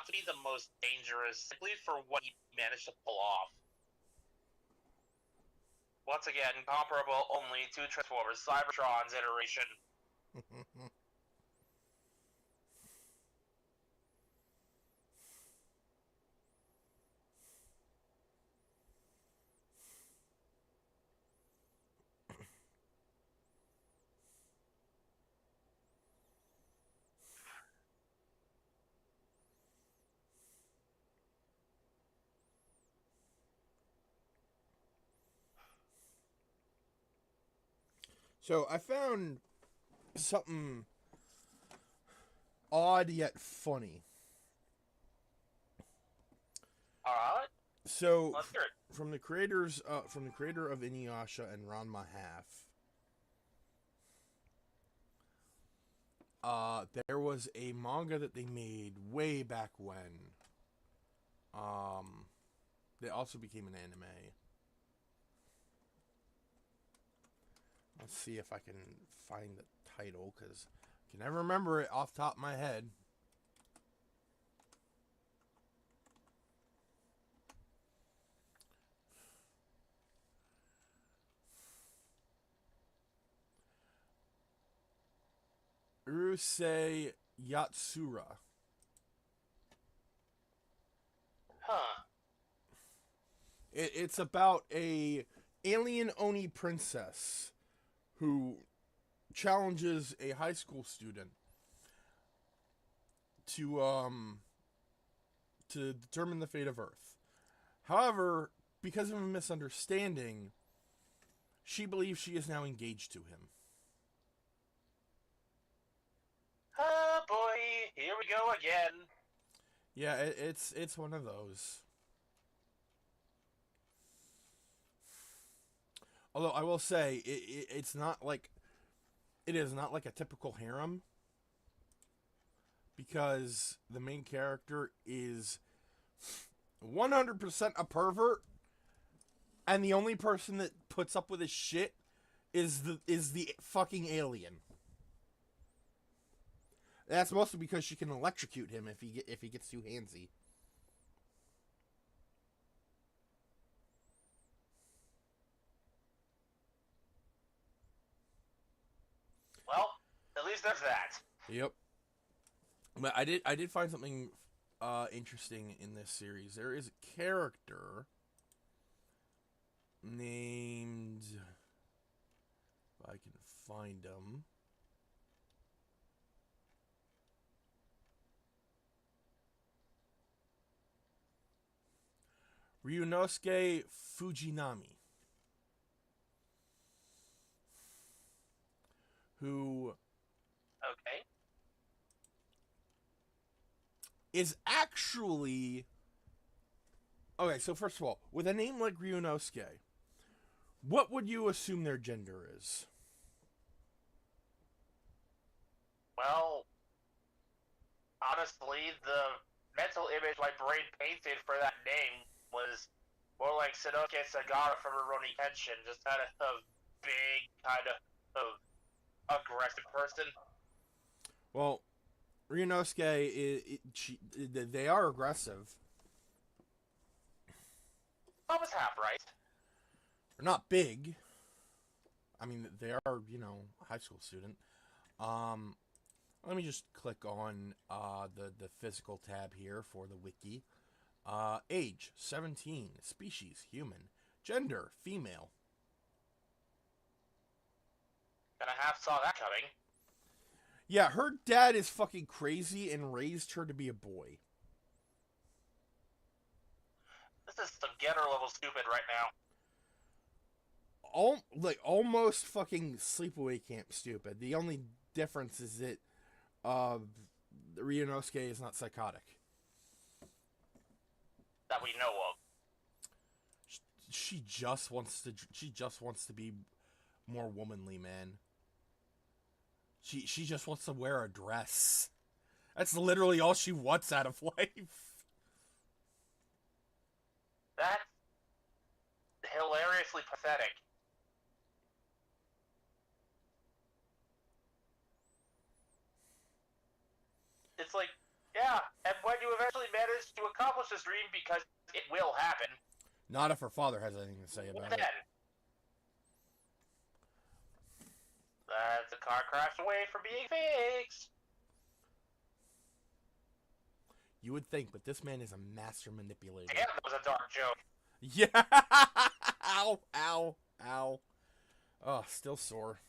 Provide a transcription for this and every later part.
not to be the most dangerous, simply for what he managed to pull off. Once again, comparable only to Transformers Cybertron's iteration. So I found something odd yet funny. Alright, So let's hear it. from the creator of Inuyasha and Ranma Half, there was a manga that they made way back when. They also became an anime. Let's see if I can find the title, because I can never remember it off the top of my head. Urusei Yatsura. Huh. It's about a alien Oni princess who challenges a high school student to determine the fate of Earth. However, because of a misunderstanding, she believes she is now engaged to him. Oh boy, here we go again. Yeah, it's one of those. Although I will say it's not like it is not like a typical harem, because the main character is 100% a pervert, and the only person that puts up with his shit is the fucking alien. That's mostly because she can electrocute him if he gets too handsy. Well, at least there's that. Yep. But I did find something interesting in this series. There is a character named, if I can find him, Ryunosuke Fujinami, who Okay. is actually okay. So first of all, with a name like Ryunosuke, what would you assume their gender is? Well, honestly, the mental image my brain painted for that name was more like Sanosuke Sagara from Rurouni Kenshin, just kind of a big, kind of aggressive person. Well, Ryunosuke, they are aggressive. That was half right. They're not big. I mean, they are, a high school student. Um, Let me just click on the physical tab here for the wiki. Age 17, species human, gender female. And I half saw that coming. Yeah, her dad is fucking crazy and raised her to be a boy. This is some Getter level stupid right now. Almost fucking sleepaway camp stupid. The only difference is that Ryunosuke is not psychotic. That we know of. She just wants to. She just wants to be more womanly, man. She just wants to wear a dress. That's literally all she wants out of life. That's hilariously pathetic. It's like, yeah, and when you eventually accomplish this dream because it will happen. Not if her father has anything to say about it. The car crashed away from being fixed. You would think, but this man is a master manipulator. Damn, that was a dark joke. Yeah. Ow, ow, ow. Oh, still sore.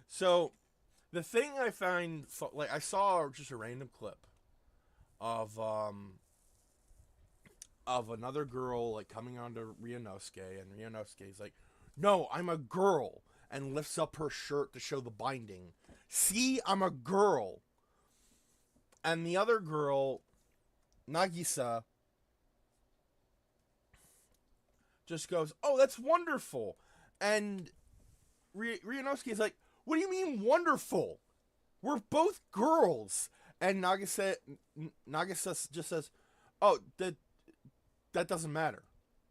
So, the thing I find, like, I saw just a random clip of another girl, like, coming onto Ryunosuke, and Ryunosuke's like, no, I'm a girl, and lifts up her shirt to show the binding. See, I'm a girl. And the other girl, Nagisa, just goes, oh, that's wonderful. And Ryunosuke is like, what do you mean wonderful? We're both girls. And Nagisa just says, oh, that doesn't matter.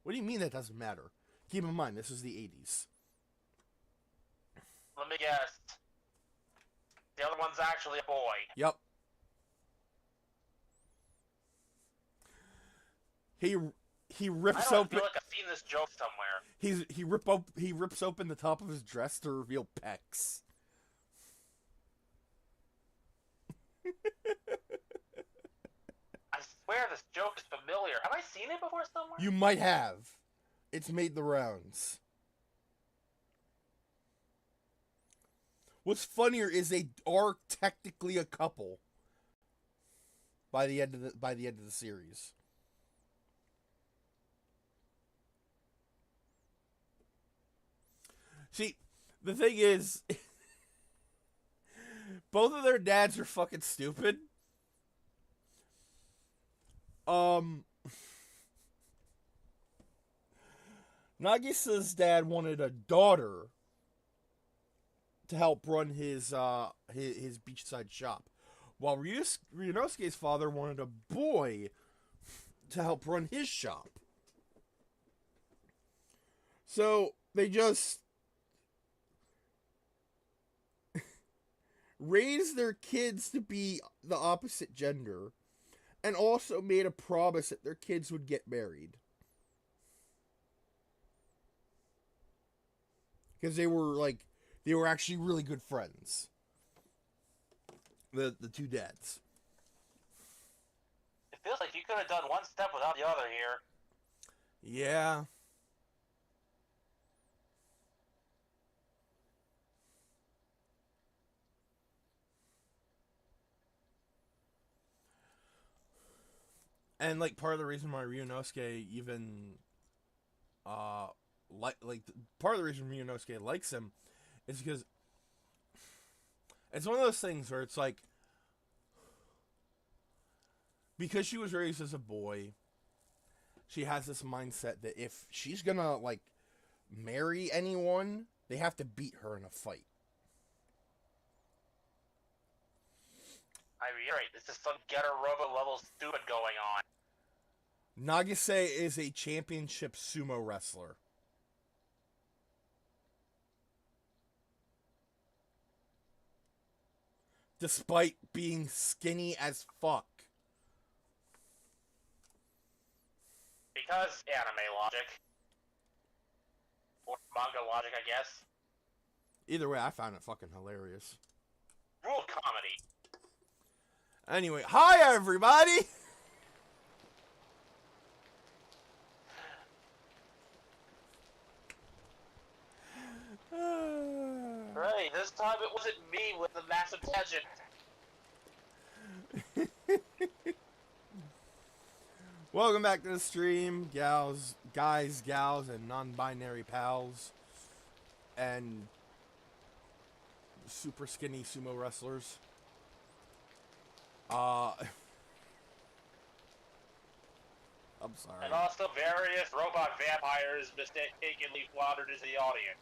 What do you mean that doesn't matter? Keep in mind, this is the 80s. Let me guess. The other one's actually a boy. Yep. He rips open. I feel like I've seen this joke somewhere. He rips open the top of his dress to reveal pecs. I swear this joke is familiar. Have I seen it before somewhere? You might have. It's made the rounds. What's funnier is they are technically a couple by the end of the series. See, the thing is, both of their dads are fucking stupid. Nagisa's dad wanted a daughter to help run his beachside shop, while Ryunosuke's father wanted a boy to help run his shop. So they just raised their kids to be the opposite gender, and also made a promise that their kids would get married. Because they were actually really good friends. The two dads. It feels like you could have done one step without the other here. Yeah. And, like, part of the reason why Ryunosuke even, part of the reason Ryunosuke likes him is because it's one of those things where it's like, because she was raised as a boy, she has this mindset that if she's gonna, like, marry anyone, they have to beat her in a fight. I reiterate, this is some Getter Robo level stupid going on. Nagase is a championship sumo wrestler. Despite being skinny as fuck. Because anime logic. Or manga logic, I guess. Either way, I found it fucking hilarious. Rule comedy. Anyway, hi everybody! Right, this time it wasn't me with the massive tangent. Welcome back to the stream, guys, gals, and non-binary pals, and super skinny sumo wrestlers. I'm sorry. And also various robot vampires mistakenly flouted as the audience.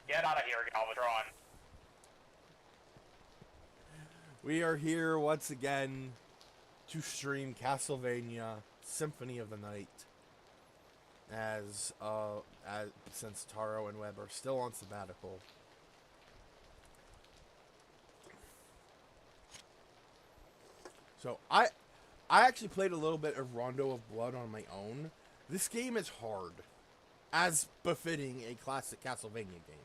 Get out of here, Galvatron. We are here once again to stream Castlevania Symphony of the Night. as since Taro and Webb are still on sabbatical. So I actually played a little bit of Rondo of Blood on my own. This game is hard, as befitting a classic Castlevania game.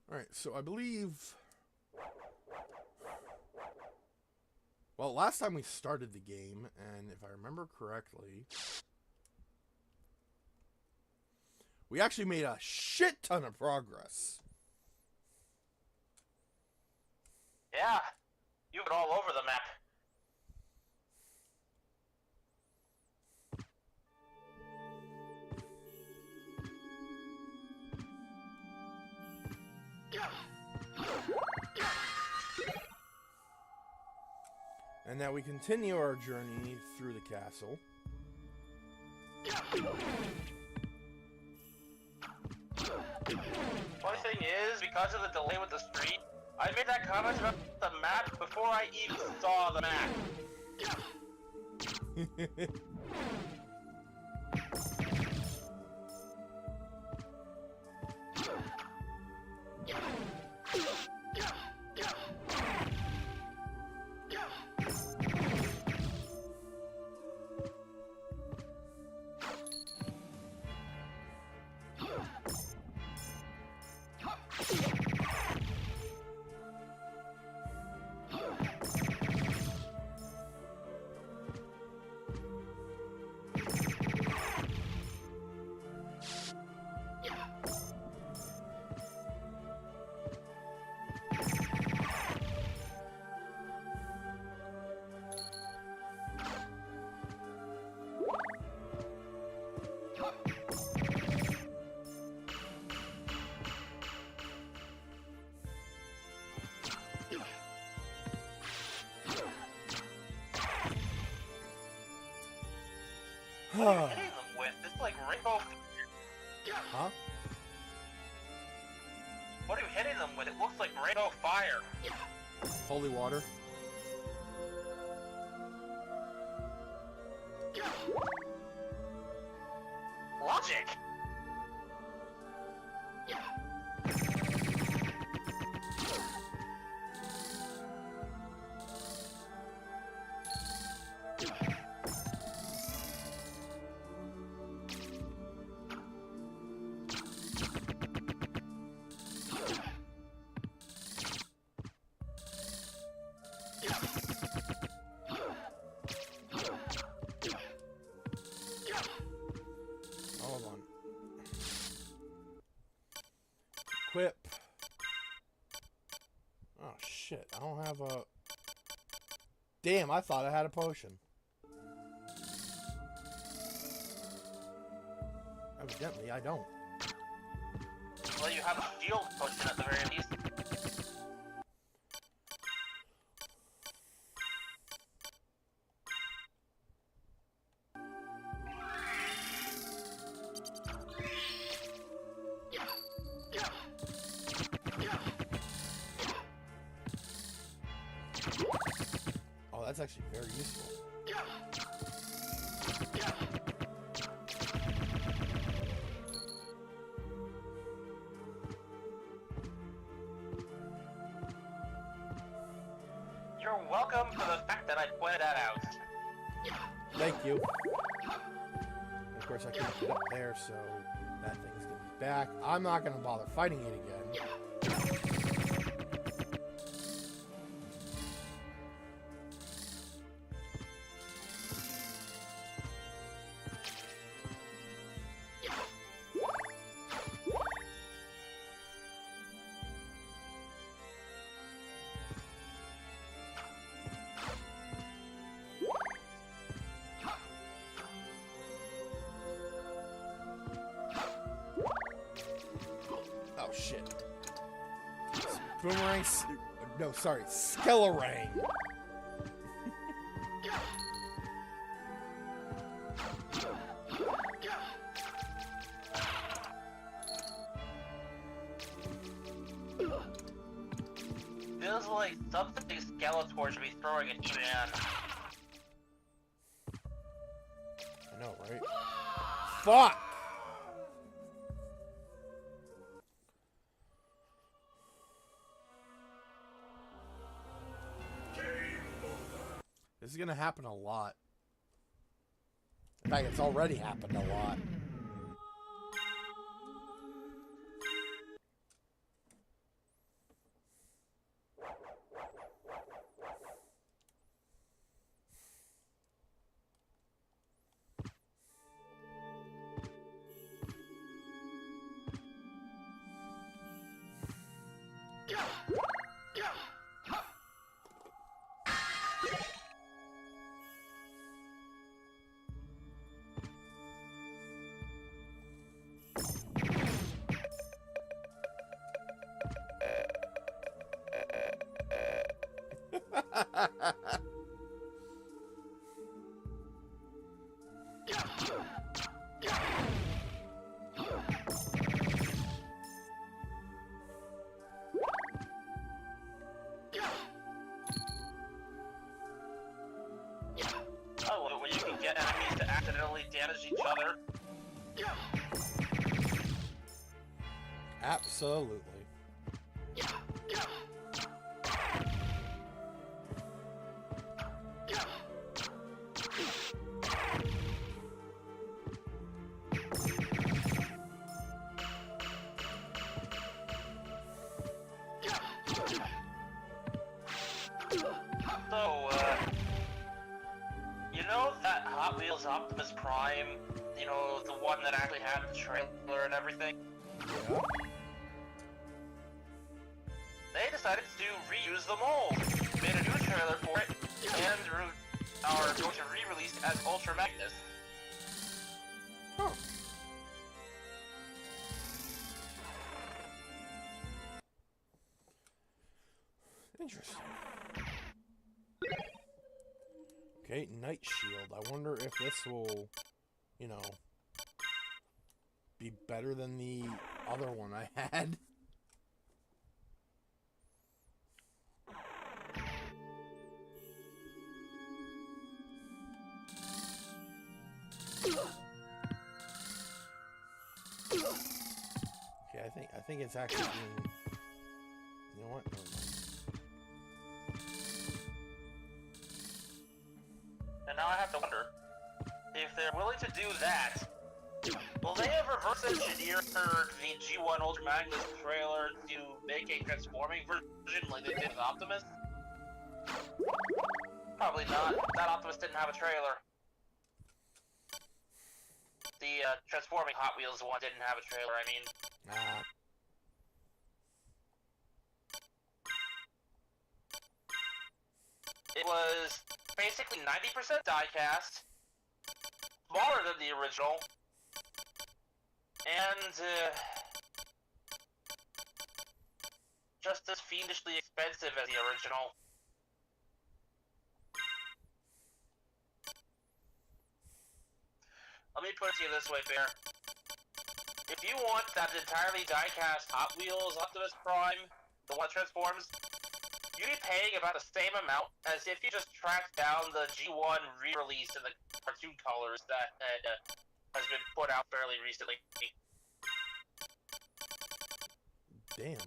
Alright, so I believe... Well, last time we started the game, and if I remember correctly, we actually made a shit ton of progress. Yeah, you were all over the map. And now we continue our journey through the castle. Funny thing is, because of the delay with the street, I made that comment about the map before I even saw the map. What are you hitting them with? It's like rainbow. Huh? What are you hitting them with? It looks like rainbow fire. Holy water. Logic. Hold on. Equip. Oh shit, I don't have a... Damn, I thought I had a potion. Evidently, I don't. Well, you have a shield potion at the very least. Oh, that's actually very useful. You're welcome for the fact that I pointed that out. Thank you. And of course, I can't get up there, so that thing's gonna be back. I'm not gonna bother fighting it again. Oh shit. Boomerang. No, sorry. Skelerang. like something Skeletor should be throwing at E-Man. I know, right? Fuck! This is gonna happen a lot. In fact, it's already happened a lot. Oh, where you can get enemies to accidentally damage each other. Absolutely. So, you know that Hot Wheels Optimus Prime, you know, the one that actually had the trailer and everything? Yeah. They decided to reuse the mold, made a new trailer for it, and are going to re-release it as Ultra Magnus. Huh. Interesting. Okay, Night Shield. I wonder if this will, you know, be better than the other one I had. Okay, I think it's actually being, you know what? Never mind. And now I have to wonder, if they're willing to do that, will they have reverse engineered the G1 Ultra Magnus trailer to make a transforming version like they did with Optimus? Probably not. That Optimus didn't have a trailer. The transforming Hot Wheels one didn't have a trailer, I mean. It was basically 90% die-cast, smaller than the original, and just as fiendishly expensive as the original. Let me put it to you this way, Bear. If you want that entirely die-cast Hot Wheels Optimus Prime, the one that transforms, you'd be paying about the same amount as if you just tracked down the G1 re-release in the cartoon colors that has been put out fairly recently. Damn.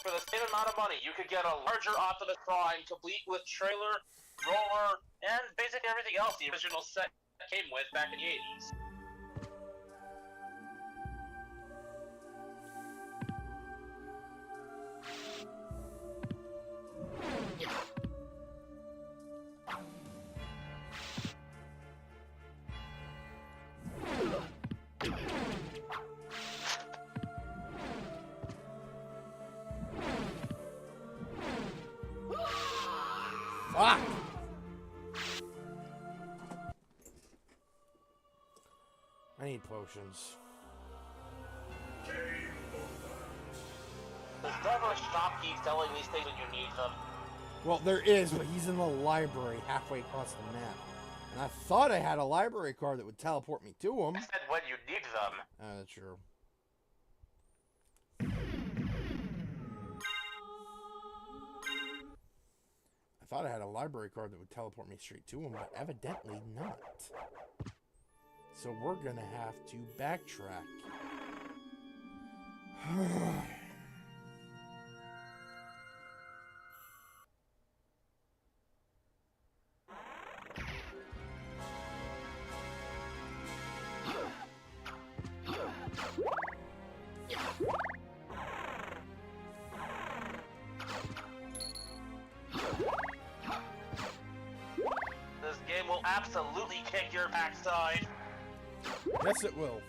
For the same amount of money, you could get a larger Optimus Prime, complete with trailer, roller, and basically everything else the original set came with back in the 80s. Fuck! I need potions. There's never a shopkeep selling these things when you need them. Well, there is, but he's in the library halfway across the map. And I thought I had a library card that would teleport me to him. I said when you need them. That's true. thought I had a library card that would teleport me straight to him, but evidently not. So we're gonna have to backtrack. This game will absolutely kick your backside. Yes, it will.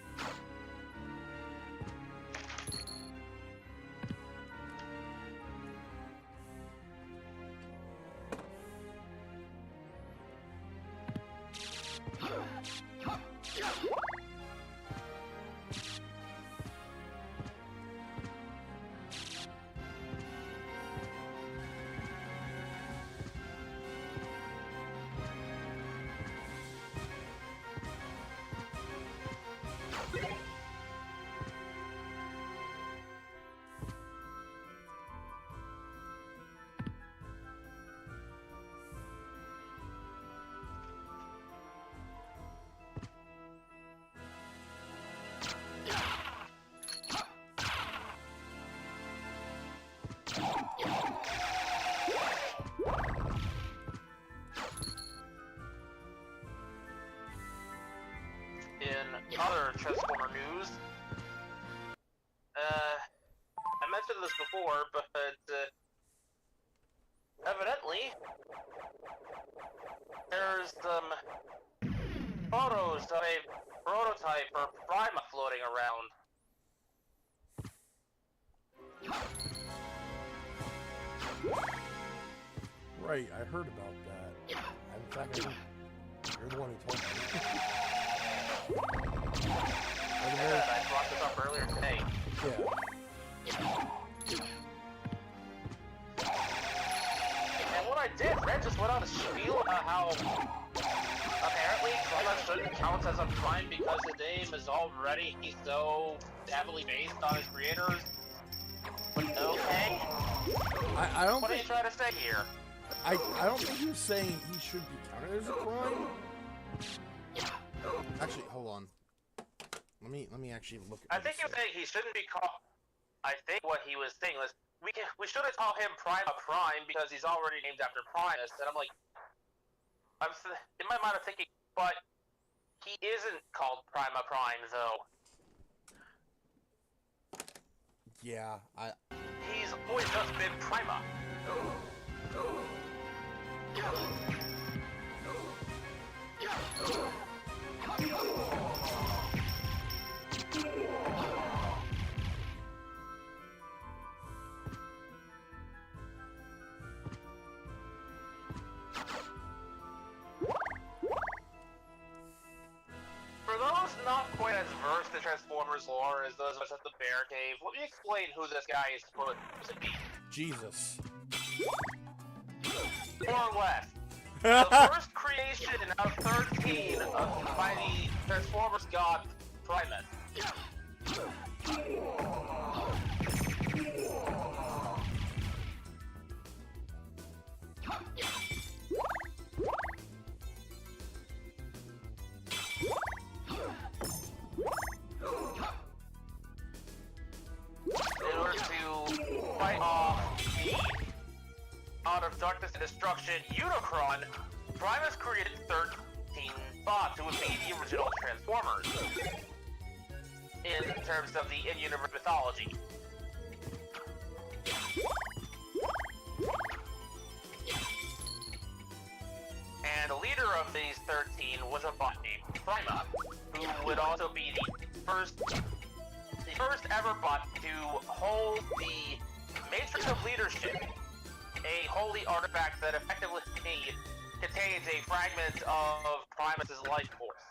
In other Transformer news, I mentioned this before, but evidently there's some photos of a prototype for Prima floating around. Right, I heard about that. In fact, you're the one who told me. I brought this up earlier today. Yeah. And what I did, Red just went on a spiel about how apparently Prima shouldn't count as a prime because his name is already so heavily based on his creators. But okay. I don't What are you think, trying to say here? I don't think he was saying he should be counted as a prime. Actually, hold on. Let me actually look at I think he was saying he shouldn't be called. I think what he was saying was we shouldn't call him Prima Prime because he's already named after Primus. And I'm like, in my mind I'm thinking, but he isn't called Prima Prime though. Yeah, He's always just been Prima. For those not quite as versed in Transformers lore as those of us at the Bear Cave, let me explain who this guy is supposed to be. Jesus. More or less. The first creation out of 13 by the Transformers god Primus. In order to fight off the Out of Darkness and Destruction Unicron, Primus created 13 bots who would be the original Transformers in terms of the in-universe mythology. And the leader of these 13 was a bot named Prima, who would also be the first ever bot to hold the Matrix of Leadership, a holy artifact that effectively contains a fragment of Primus's life force.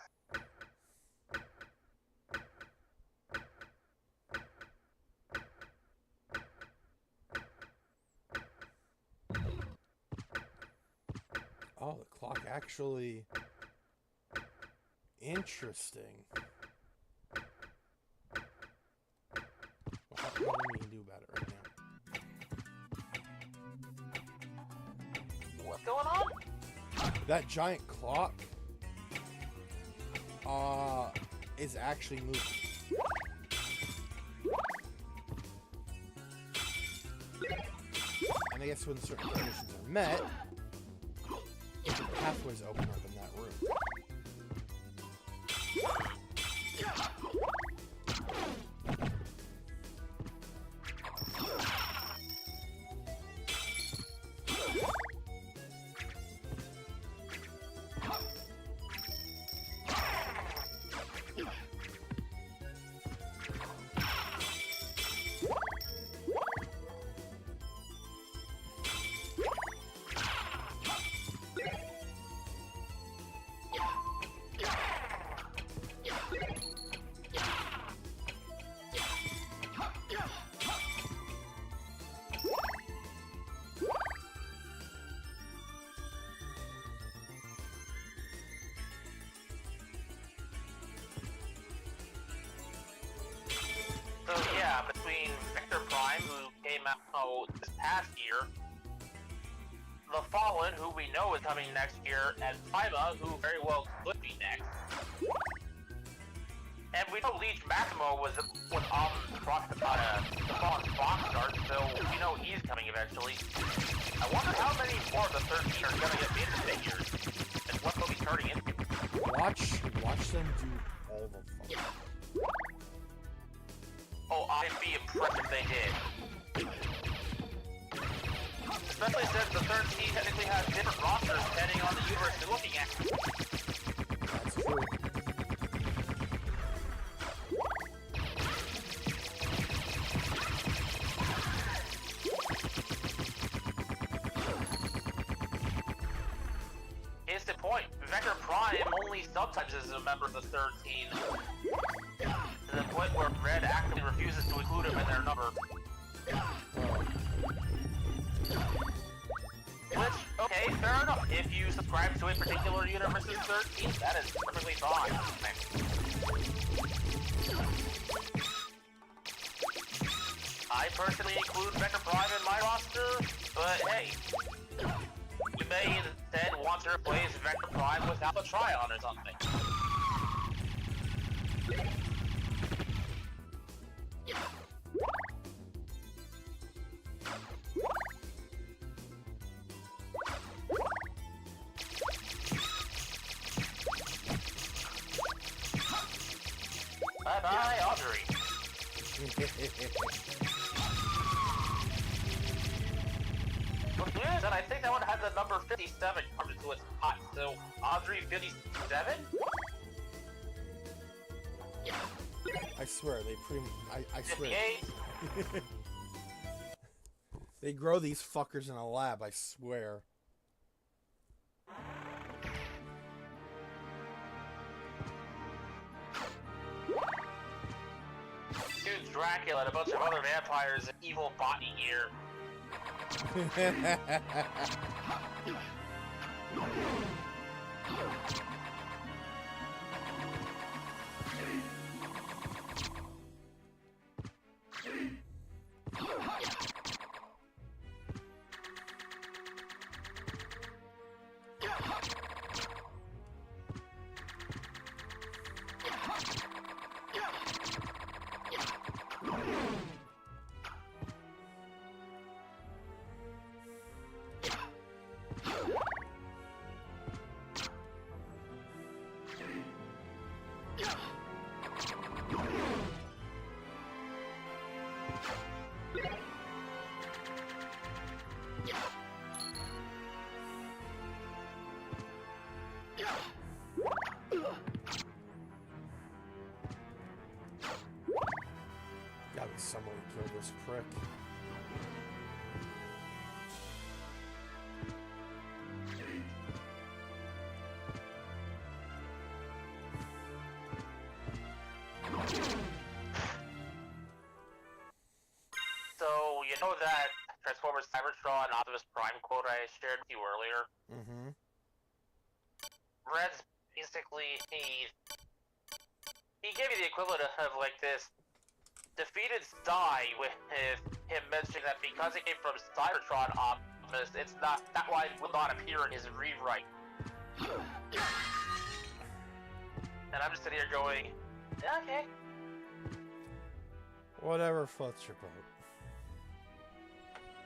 Oh, the clock actually... Interesting. Well, nothing we can do about it right now. What's going on? That giant clock is actually moving. And I guess when certain conditions are met, different pathways open up in that room. So yeah, between Vector Prime, who came out this past year, The Fallen, who we know is coming next year, and Prima, who very well could be next. And we know Leech Maximo was on the Fallen's box art, so we know he's coming eventually. I wonder how many more of the 13 are gonna get made figures, and what they'll be turning into. Watch them do all the fun. Oh, I'd be impressed if they did. Especially since the 13 technically has different rosters depending on the universe you're looking at. That's true. Case in point, Vector Prime only sometimes is a member of the 13. To the point where Red actively refuses to include him in their number. Which, okay, fair enough. If you subscribe to a particular universe's 13, that is perfectly fine. I personally include Vector Prime in my roster, but hey, you may instead want to replace Vector Prime with Alpha Trion or something. Bye-bye, Audrey. What's weird is that I think that one had the number 57 carved into its pot, so Audrey 57? I swear, I swear. 58? They grow these fuckers in a lab, I swear. Dude, Dracula and a bunch of other vampires in evil botany gear. Gotta be someone to kill this prick. So, you know that Transformers Cybertron and Optimus Prime quote I shared with you earlier? Mm-hmm. Red's basically, he gave me the equivalent of like this defeated sigh with him mentioning that because it came from Cybertron, Optimus, it's not, that line will not appear in his rewrite. And I'm just sitting here going, yeah, okay. Whatever floats your boat.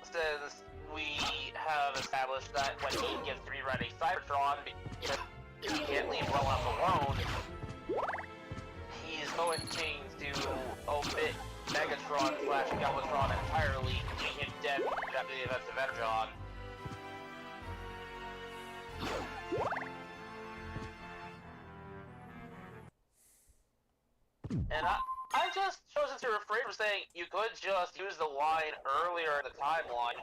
Since we have established that when he gets rewriting Cybertron, because he can't leave well enough alone, he's going to omit Megatron/Galvatron entirely, leaving him dead after the events of Energon. And I just chosen to refrain from saying you could just use the line earlier in the timeline.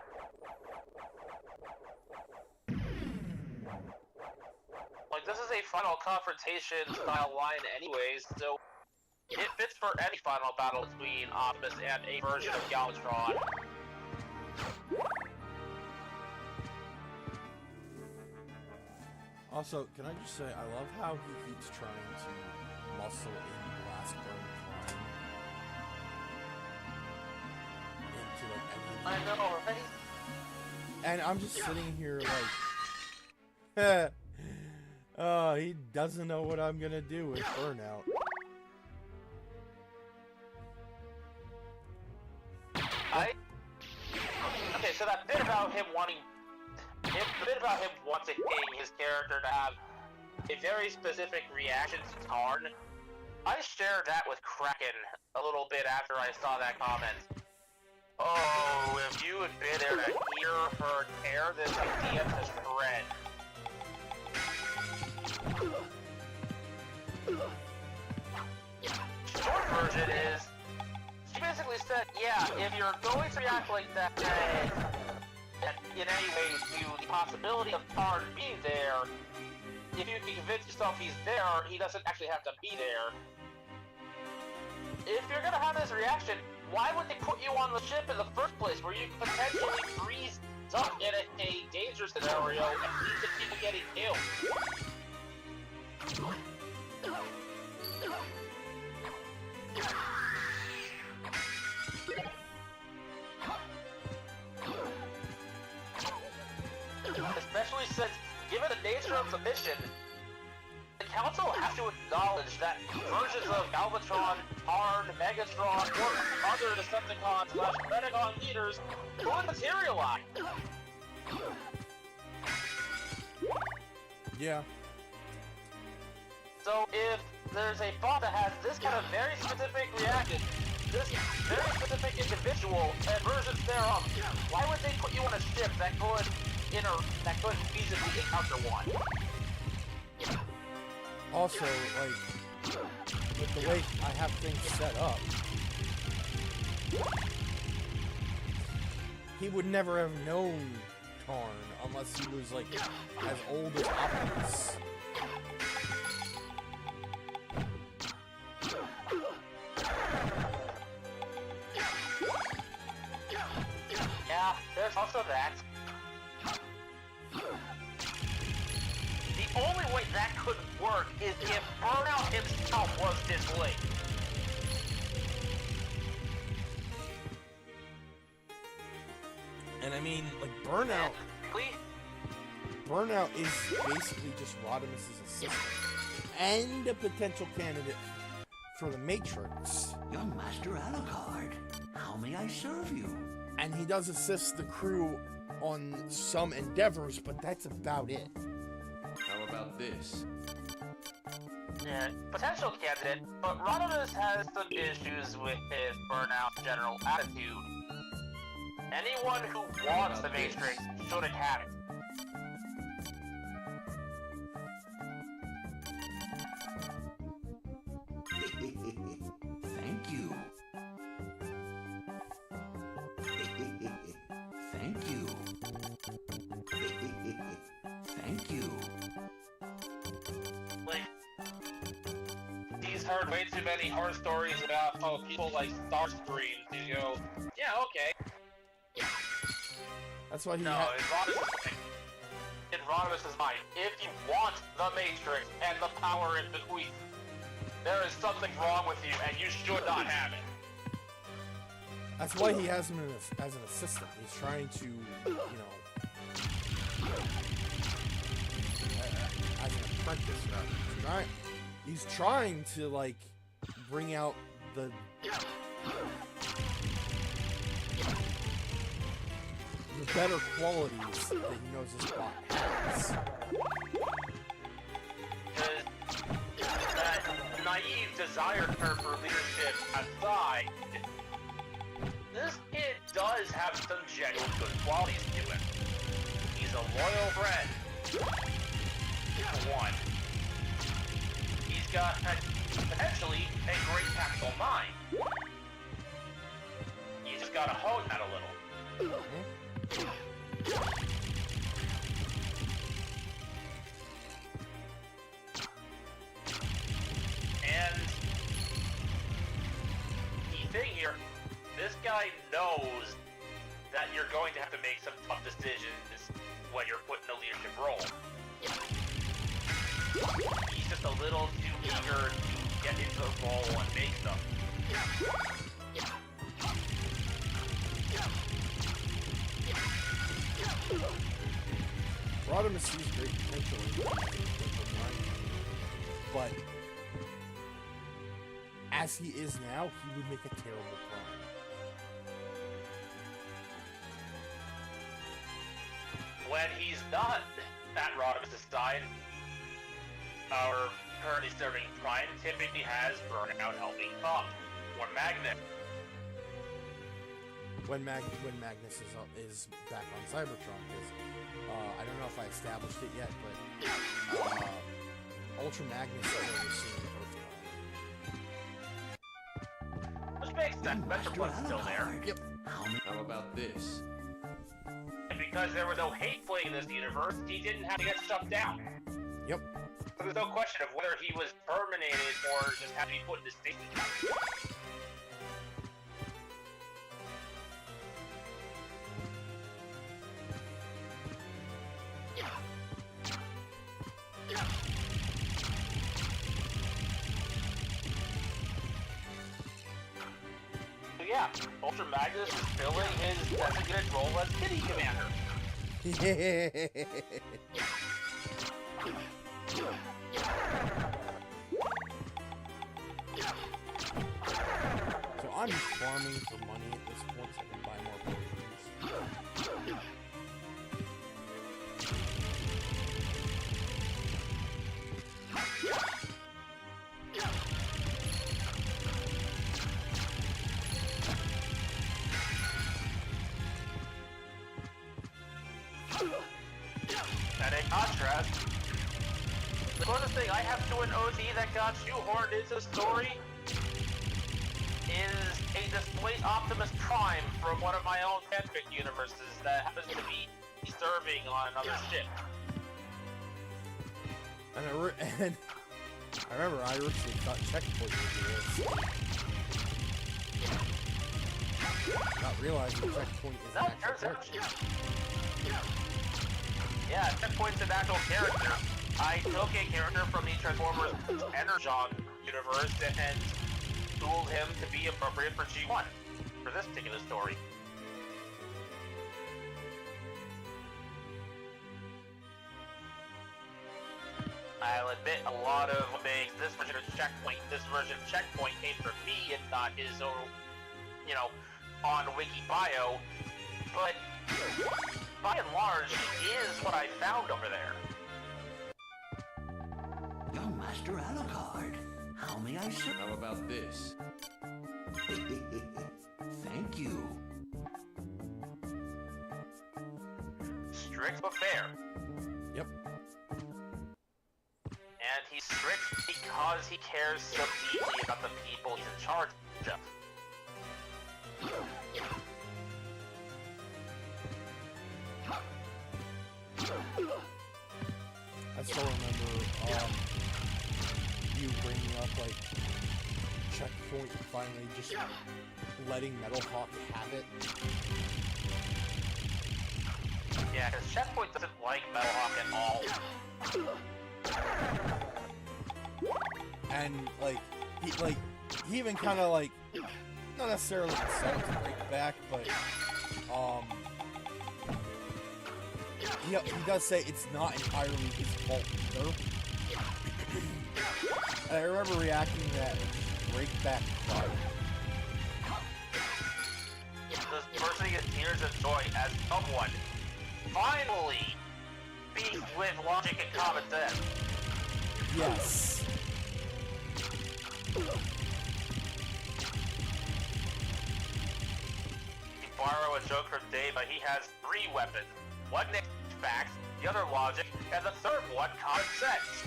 Like, this is a final confrontation style line anyways, so it fits for any final battle between Optimus and a version of Galvatron. Also, can I just say, I love how he keeps trying to muscle in Blastburn Prime into, like, I know, right? and I'm just sitting here like, oh, he doesn't know what I'm gonna do with Burnout. Okay, so that bit about him wanting his character to have a very specific reaction to Tarn, I shared that with Kraken a little bit after I saw that comment. Oh, if you had been there to hear her tear this idea to shred. Short version is, she basically said, yeah, if you're going to react like that, in any way to the possibility of Tarn being there, if you can convince yourself he's there, he doesn't actually have to be there. If you're gonna have this reaction, why would they put you on the ship in the first place where you can potentially freeze up in a danger scenario and lead to people getting killed? Especially since, given the nature of the mission, the Council has to acknowledge that versions of Galvatron, Tarn, Megatron, or other Decepticon/Renegon leaders could materialize. Yeah. So if there's a bot that has this kind of very specific reaction, this very specific individual, and versions thereof, why would they put you on a ship that could feasibly encounter one? Also, like, with the way I have things set up, he would never have known Tarn unless he was, like, as old as Optimus. Yeah, there's also that. The only way that could work is if Burnout himself was dislinked. And I mean, like, Burnout is basically just Rodimus's assistant. And a potential candidate for the Matrix. Young Master Alucard, how may I serve you? And he does assist the crew on some endeavors, but that's about it. How about this? Yeah, potential candidate, but Rodimus has some issues with his Burnout general attitude. Anyone who wants the Matrix shouldn't have it. Thank you. Thank you. Thank you. Like, he's heard way too many horror stories about how people like Starscream. You go, yeah, okay. That's why he No, in Rodimus's mind, if you want the Matrix and the power in between, there is something wrong with you and you should not have it. That's why he has him as an assistant. He's trying to, you know, as an apprentice, rather. He's trying to, like, bring out the better qualities that he knows his bot has. That naive desire for leadership aside, this kid does have some genuine good qualities to him. He's a loyal friend. For one. He's got potentially a great tactical mind. You just gotta hone that a little. And the thing here, this guy knows that you're going to have to make some tough decisions when you're put in a leadership role. He's just a little too eager to get into the role and make them. Rodimus sees great potential in the mind, but as he is now, he would make a terrible prime. When he's not at Rodimus' side, our currently serving Prime typically has Burnout helping up, or Magnet. When Magnus is back on Cybertron, because I don't know if I established it yet, but Ultra Magnus is overseeing Earthbound. Which makes sense, Metropolit's still there. Yep. How about this? And because there was no hate fling in this universe, he didn't have to get shut down. Yep. So there's no question of whether he was terminated or just had to be put in the station. So yeah, Ultra Magnus is filling his designated role as Kitty Commander. So I'm farming for money at this point so I can buy more potions. And in contrast, the closest thing I have to an OC that got shoehorned into the story is a displaced Optimus Prime from one of my own fanfic universes that happens to be serving on another ship. And I remember I originally thought Checkpoint would do this. Not realizing Checkpoint is an actual character. Yeah, Checkpoint's an actual character. I took a character from the Transformers Energon universe and tooled him to be appropriate for G1 for this particular story. I'll admit a lot of what makes this version of Checkpoint came from me and not his own, on Wiki bio, but by and large, he is what I found over there. Young Master Alucard, how may I serve? How about this? Thank you. Strict but fair. Yep. And he's strict because he cares so deeply about the people he's in charge of. I still remember you bringing up like Checkpoint and finally just letting Metal Hawk have it. Yeah, because Checkpoint doesn't like Metal Hawk at all. And he even kind of like not necessarily decided to break back, but he does say it's not entirely his fault either. And I remember reacting to that breakback cry. Just bursting in tears of joy as someone finally beats with logic and common sense. Yes. You borrow a joke from Dave, but he has 3 weapons. One named facts, the other logic, and the third one common sense.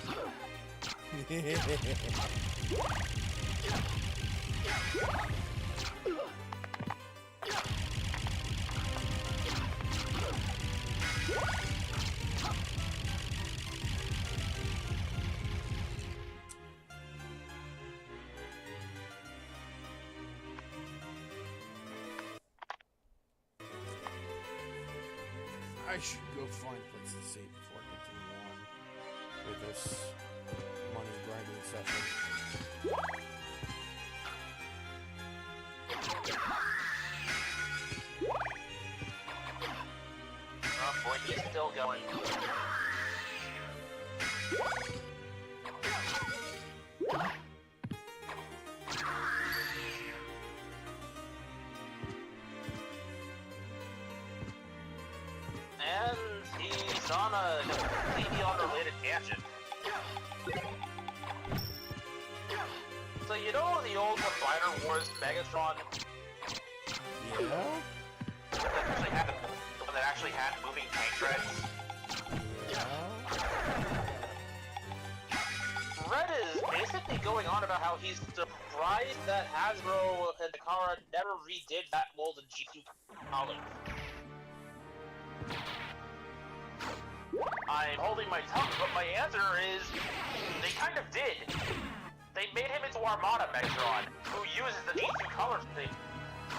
I should go find a place to save before I continue on with this money grinding session. Oh boy, he's still going. And he's on a completely unrelated tangent. So you know the old Combiner Wars Megatron? Yeah? The one that actually had moving tank treads? Yeah? Red is basically going on about how he's surprised that Hasbro and Takara never redid that mold in G2 College. I'm holding my tongue, but my answer is they kind of did. They made him into Armada Megatron, who uses the G2 color thing,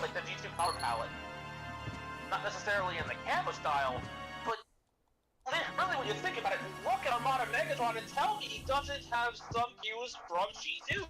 like the G2 color palette. Not necessarily in the Canva style, but really when you think about it, look at Armada Megatron and tell me he doesn't have some cues from G2.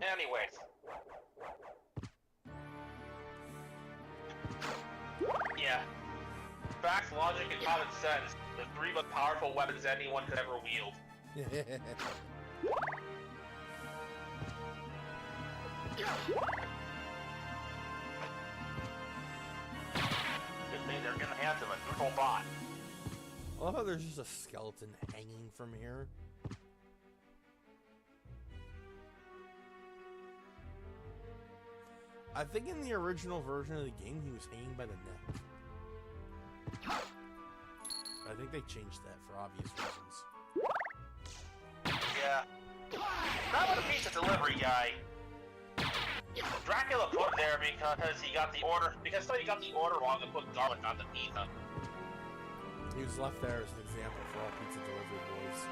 Anyways. Yeah. Facts, logic, and common sense. The 3 most powerful weapons anyone could ever wield. Good thing they're gonna hand him a neutral bot. I love how there's just a skeleton hanging from here. I think in the original version of the game, he was hanging by the neck. I think they changed that for obvious reasons. Yeah. Not with a pizza delivery guy. Dracula put there because he got the order. Because somebody got the order wrong and put garlic on the pizza. He was left there as an example for all pizza delivery boys.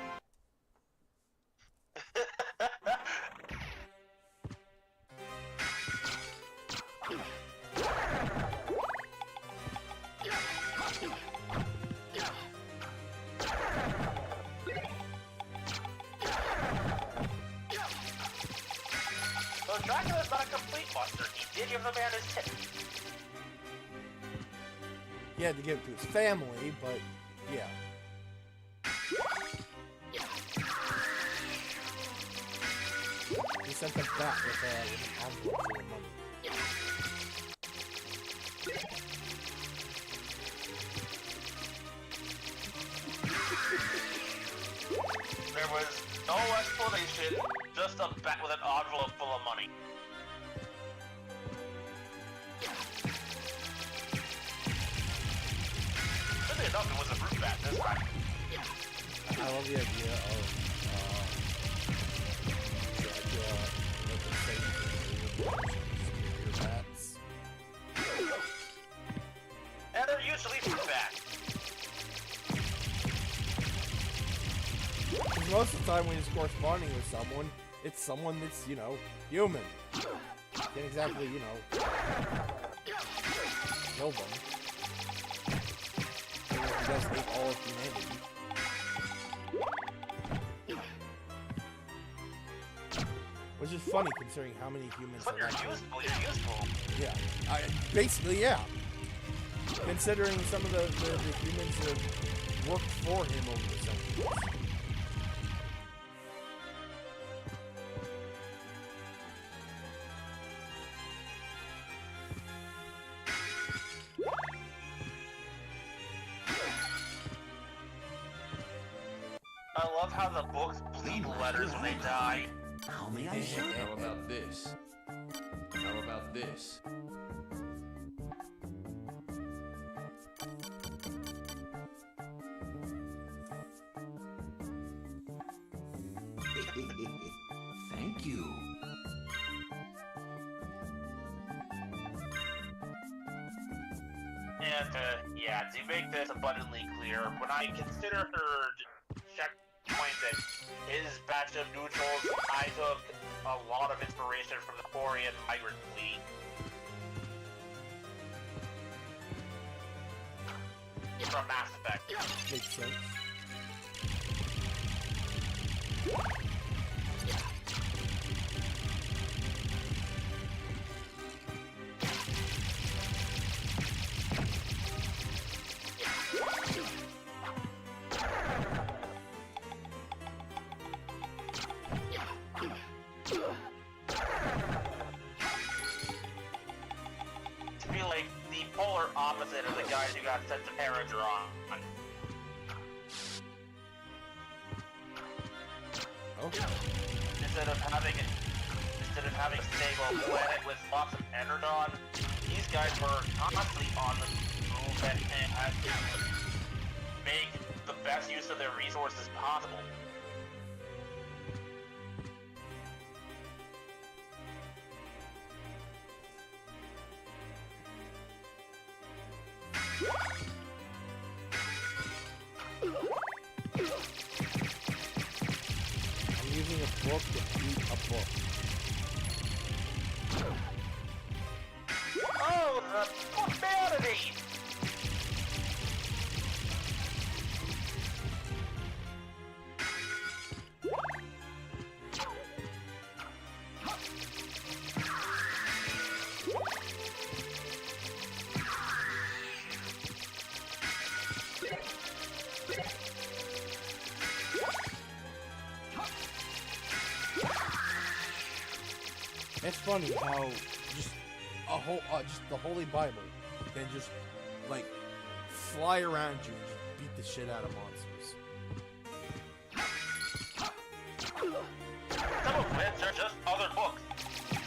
So Dracula's not a complete buster. He did give the man his tip. He had to give it to his family, but yeah. He sent them back with an envelope full of money. There was no explanation, just a bat with an envelope full of money. Weirdly enough, it was a fruit bat this time. I love the idea of Dracula with the same superior bats. And they're usually fruit bats. most of the time when he's corresponding with someone, it's someone that's, you know, human. Can't exactly, you know, kill them. Even if he does hate all of humanity. Which is funny considering how many humans But you're actually... useful, you're useful. Yeah. Basically, yeah. Considering some of the humans that have worked for him over the centuries. I love how the books bleed letters when they die. How may I serve you? How about this? How about this? Thank you. And, yeah, to make this abundantly clear, when I consider her checkpoint that his batch of neutrals, I took a lot of inspiration from the Korean migrant fleet. From Mass Effect. Makes sense. To be like the polar opposite of the guys who got sent to Paradron. Okay. Instead of having a stable planet with lots of energon, these guys were constantly on the move and had to make the best use of their resources possible. I'm using a book to beat a book. Oh, the profanity! It's funny how just the Holy Bible can just like fly around you and just beat the shit out of monsters. Some of which are just other books.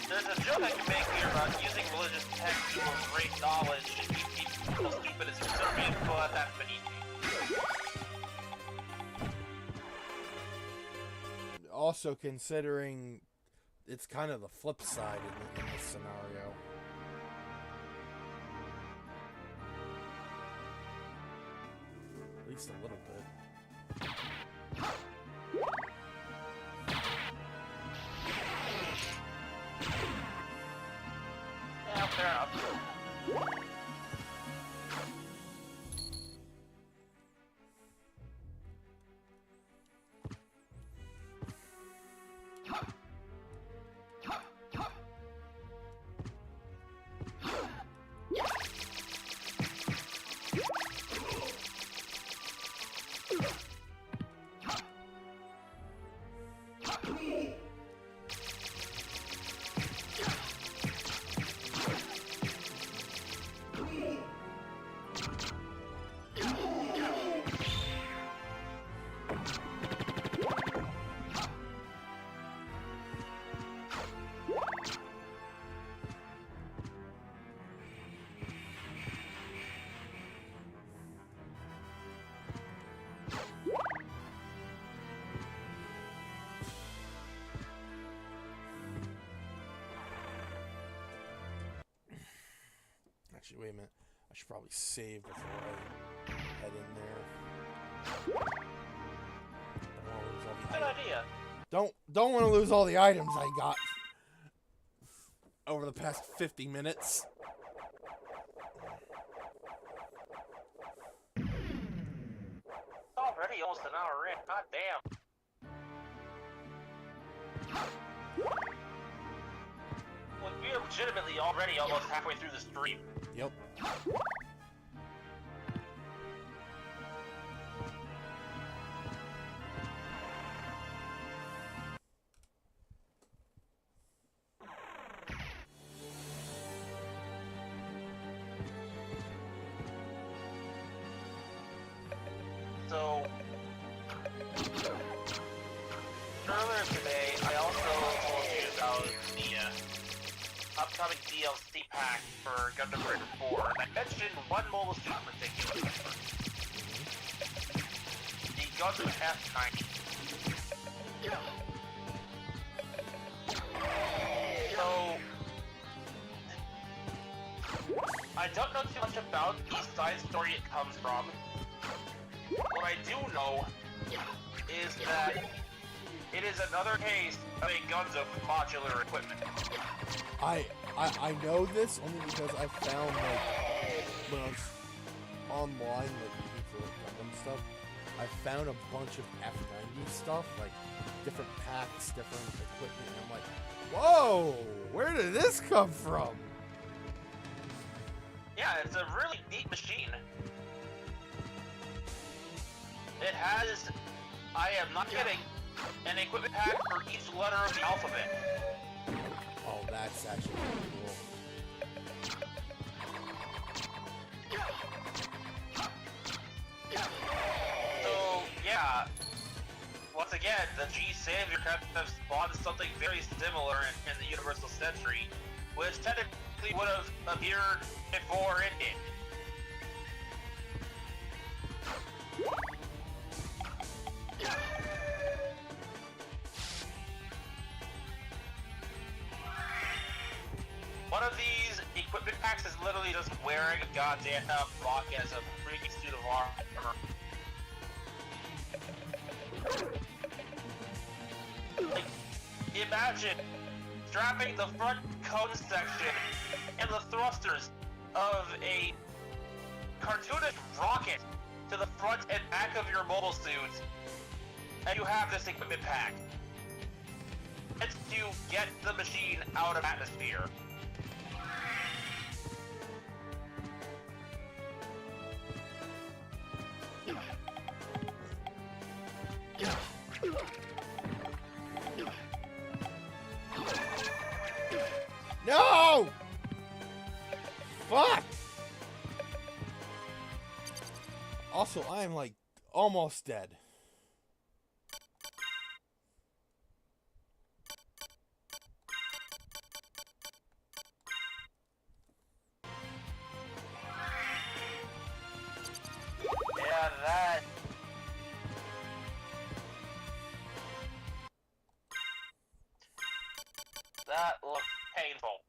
There's a joke I can make here about using religious texts to great knowledge and keep people stupid as subservient, but that's beneath me. Also considering it's kind of the flip side in this scenario. At least a little bit. Yeah, fair enough. Actually, wait a minute. I should probably save before I head in there. I don't want to lose all the Good idea. Don't want to lose all the items I got over the past 50 minutes. It's already almost an hour in. God damn. Well, we are legitimately already almost halfway through the stream. Yep. So, earlier today, I also told you about the upcoming DLC pack for Gundam Breaker 4, and I mentioned one mobile suit in particular. The Gundam F90. So, I don't know too much about the side story it comes from. What I do know is that it is another case of a Gundam with modular equipment. I know this only because I found, like, when I was online, like, looking for Gundam stuff, I found a bunch of F90 stuff, like, different packs, different equipment, and I'm like, whoa, where did this come from? Yeah, it's a really neat machine. It has, I am not kidding, an equipment pack for each letter of the alphabet. Oh, that's actually pretty cool. So, yeah, once again, the G Savior kind of spawned something very similar in the Universal Century, which technically would have appeared before it did. One of these equipment packs is literally just wearing a goddamn rock as a freaking suit of armor. Like, imagine strapping the front cone section and the thrusters of a cartoonish rocket to the front and back of your mobile suit, and you have this equipment pack. It's to get the machine out of atmosphere. No! Fuck! Also, I am, like, almost dead. Yeah, that looks painful.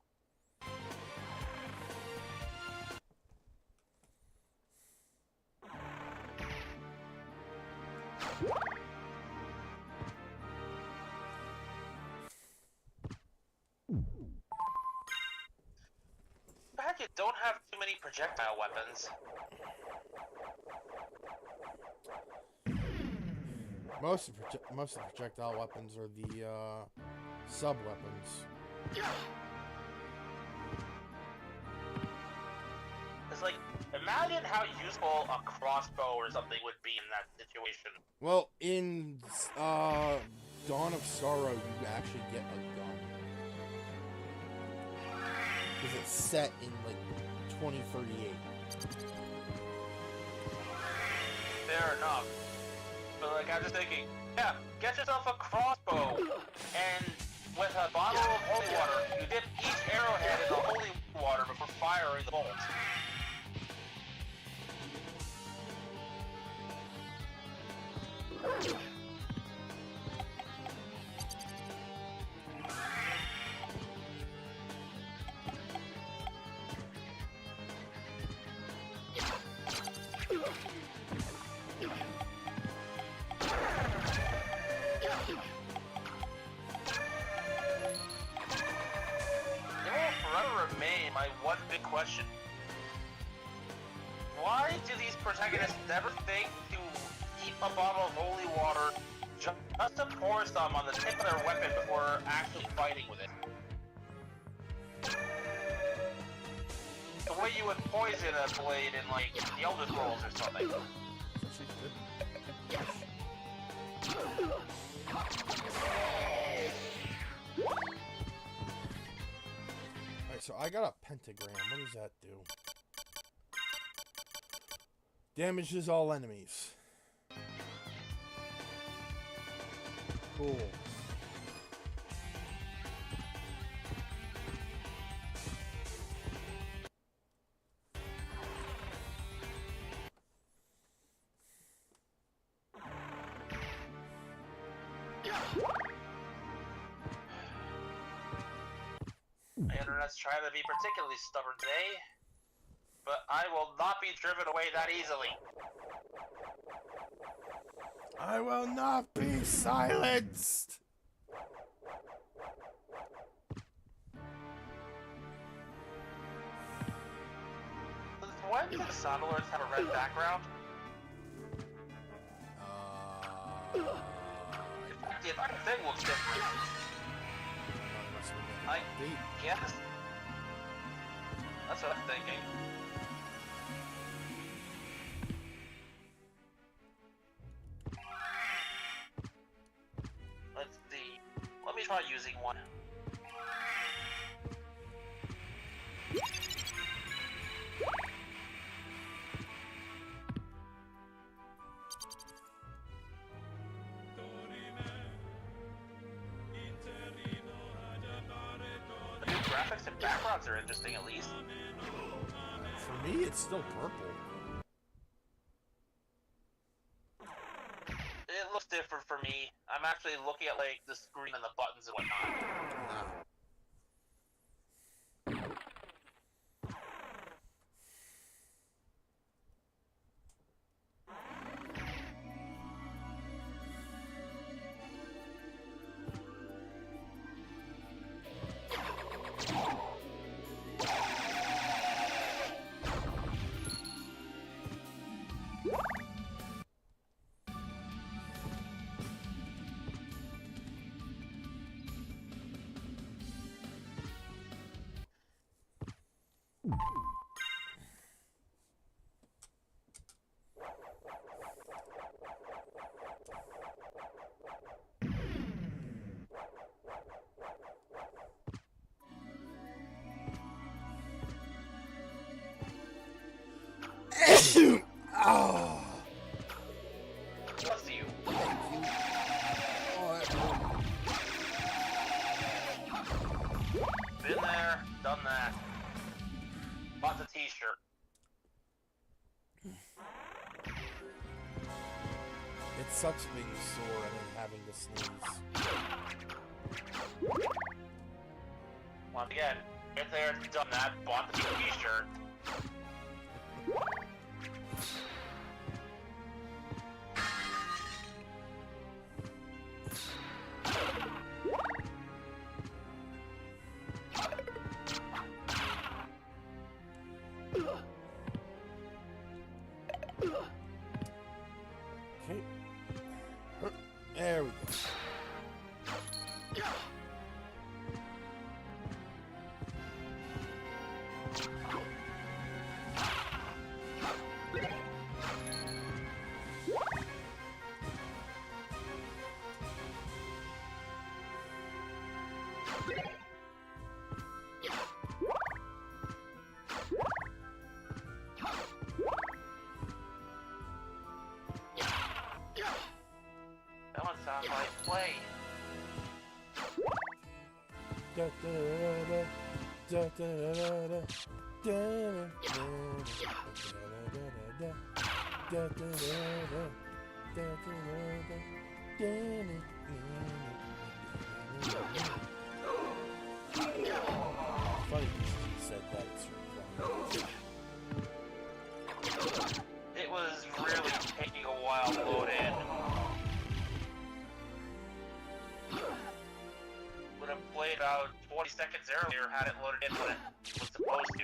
The fact you don't have too many projectile weapons. Most of the projectile weapons are the sub weapons. It's like, imagine how useful a crossbow or something would be in that situation. Well, in Dawn of Sorrow, you actually get a gun. Because it's set in, like, 2038. Fair enough. But, like, I'm just thinking, yeah, get yourself a crossbow, and with a bottle of holy water, you dip each arrowhead in the holy water before firing the bolt. my one big question. Why do these protagonists never think to keep a bottle of holy water just to pour some on the tip of their weapon before actually fighting with it? The way you would poison a blade in, like, the Elder Scrolls or something. Alright, so I got a pentagram. What does that do? Damages all enemies. Cool. My internet's trying to be particularly stubborn today, but I will not be driven away that easily. I will not be silenced! Why do the sound alerts have a red background? The entire thing looks different. I guess. That's what I'm thinking. Let's see. Let me try using one. The new graphics and backgrounds are interesting, at least. For me, it's still purple. It looks different for me. I'm actually looking at, like, the screen and the buttons and whatnot. Oh. Bless you. Been there, done that. Bought the t-shirt. It sucks being sore and then having to sneeze. Once again, been there, done that. Bought the t-shirt. Okay. There we go. That one sounds like play. Da, da, da, da, da, da, da, da, da, da, da, da, da, funny you said that. It was really taking a while to load in. Would have played about 20 seconds earlier had it loaded in when it was supposed to.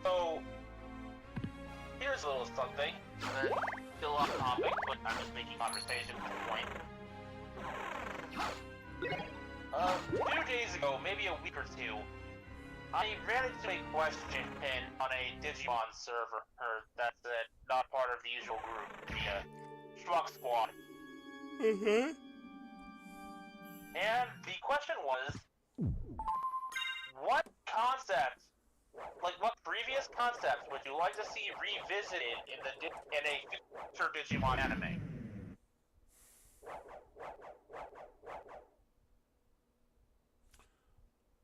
So, here's a little something. Still off topic, but I'm just making conversation at this point. A few days ago, maybe a week or two, I ran into a question on a Digimon server, that's not part of the usual group, the Shrug Squad. Mm-hmm. And the question was, what concepts, like what previous concepts would you like to see revisited in a future Digimon anime?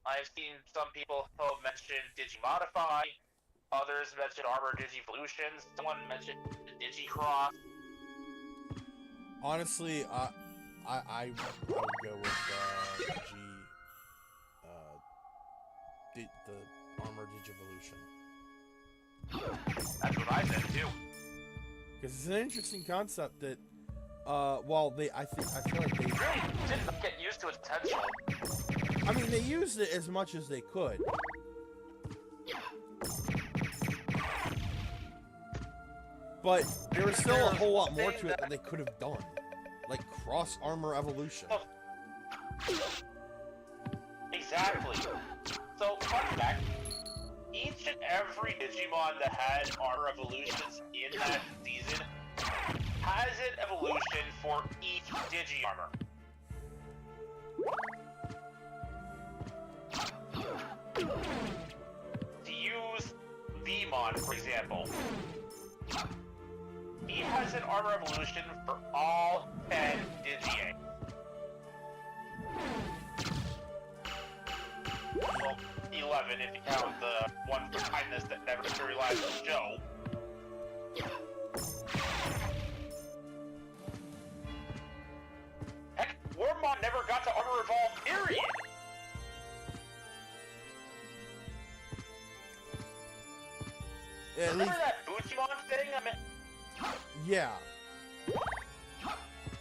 I've seen some people mention Digimodify, others mention Armor Digivolutions, someone mentioned Digicross. Honestly, I would go with the Armor Digivolution. That's what I said too. Because it's an interesting concept that, well, I feel like they really didn't get used to its potential. I mean, they used it as much as they could. But there was still a whole lot more to it that they could have done. Like cross armor evolution. Exactly. So, fun fact, each and every Digimon that had armor evolutions in that season has an evolution for each Digi-armor. To use Vmon, for example, he has an armor evolution for all 10 Digi-A. Well, 11 if you count the one for kindness that never materialized as Joe. Heck, Wormmon never got to armor evolve, period! Yeah, remember that Buchimon thing? Yeah.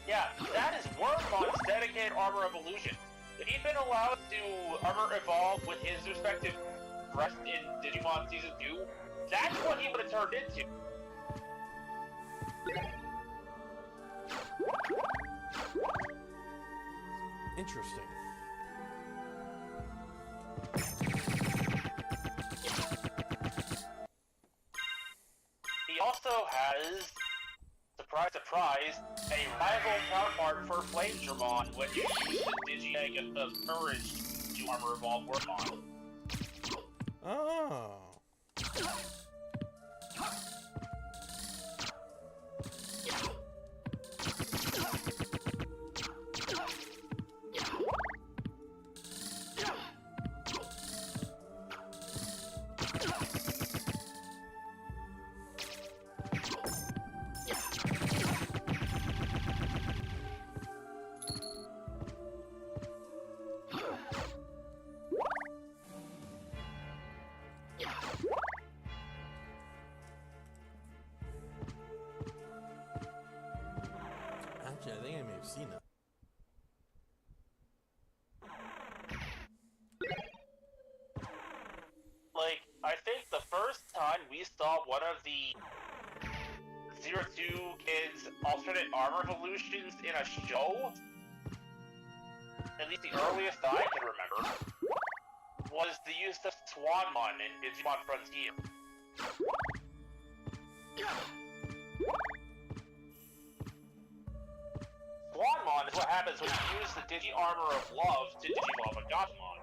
Yeah, that is Wormmon's dedicated armor evolution. If he'd been allowed to armor evolve with his respective rest in Digimon Season 2, that's what he would have turned into. Interesting. He also has, surprise, surprise, a rival counterpart for Flamedramon when you use the Digi-Egg of Courage to armor evolve Wormmon. Oh. Actually, I think I may have seen it. Like, I think the first time we saw one of the 02 kids' alternate armor evolutions in a show, at least the earliest I can remember, was the use of Swanmon in Digimon Frontier. Swanmon is what happens when you use the Digi-Armor of Love to Digivolve a Gothmon.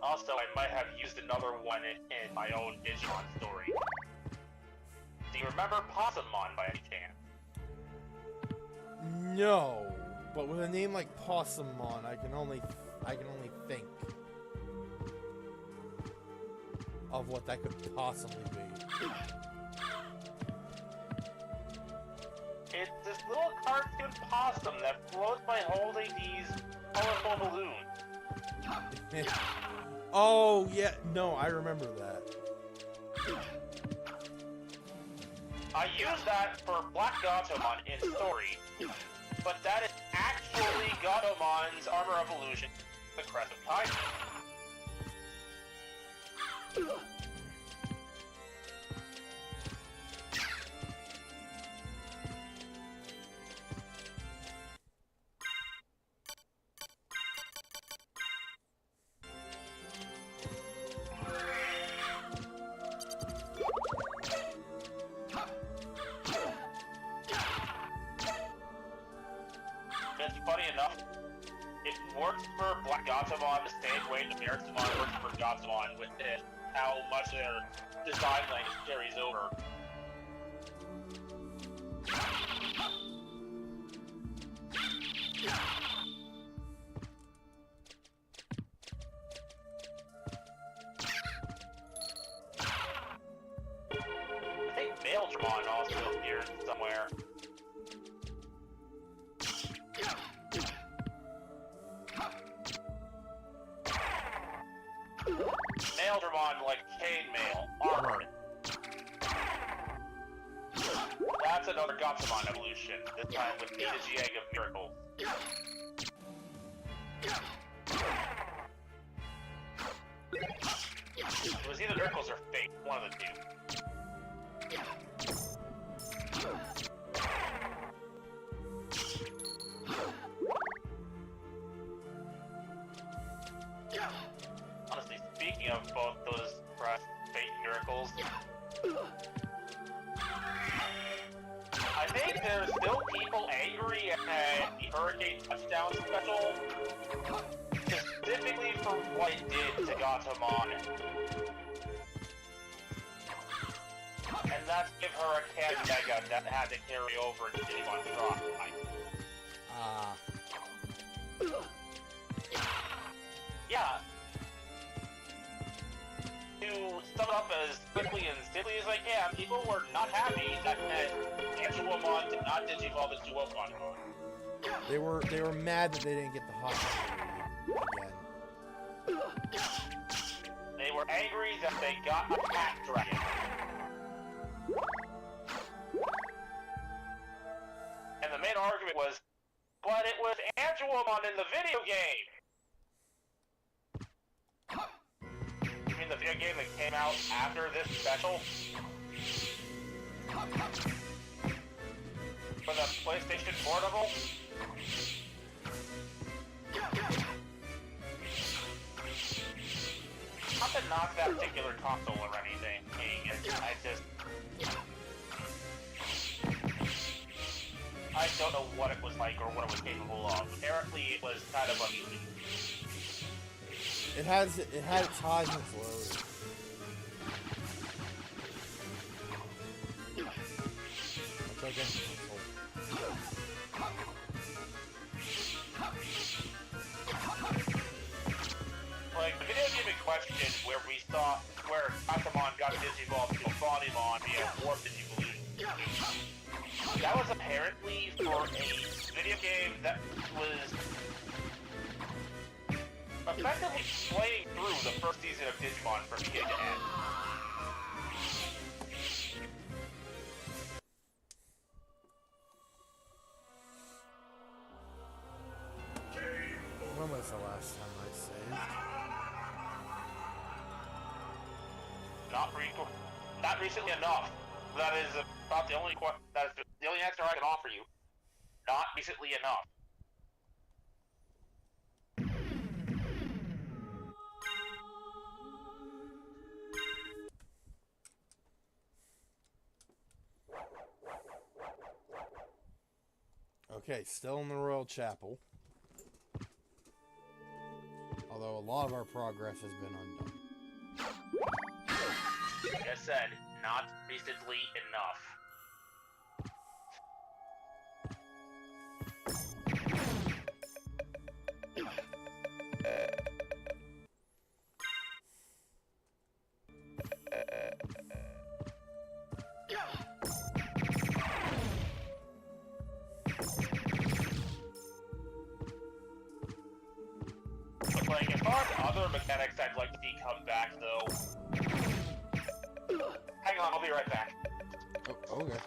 Also, I might have used another one in my own Digimon story. Do you remember Possumon by any chance? No, but with a name like Possumon, I can only think of what that could possibly be. It's this little cartoon possum that floats by holding these colorful balloons. Oh, yeah. No, I remember that. I used that for Black Gatomon in story, but that is actually Gatomon's armor evolution, the Crest of Time. It's funny enough, it works for Black Gatomon the same way the Miratamon works for Gatomon with it, how much their design language carries over. I think Maildramon also appears somewhere. Maildramon, like chainmail, armored. That's another Gatomon evolution, this time with Nita's Egg of Miracles. It was either Miracles or Fate, one of the two. Honestly, speaking of both those Fate Miracles, I think there's still people angry at the Hurricane Touchdown special, specifically for what it did to Gatomon. And that's give her a Cat Mega that had to carry over into Digimon Frostbite. Yeah. To sum it up as quickly and simply as I can, people were not happy that Angelomon did not digivolve into Wokon. They were mad that they didn't get the hot again. They were angry that they got a cat dragon. And the main argument was, but it was Angelomon in the video game! You mean the video game that came out after this special? For the PlayStation Portable? Not to knock that particular console or anything, I don't know what it was like or what it was capable of. Apparently it was kind of unusual. It had its highs and its lows. That's like any console. Like, the video game in question where Gatomon got digivolved to a Faunimon via Warp Digivolution. That was apparently for a video game that was effectively playing through the first season of Digimon from beginning to end. When was the last time I saved? Not recently enough. That is about the only answer I can offer you. Not recently enough. Okay, still in the Royal Chapel. Although a lot of our progress has been undone. Like I said, not recently enough. But like, as far as other mechanics I'd like to see come back, though. Hang on, I'll be right back. Oh, okay.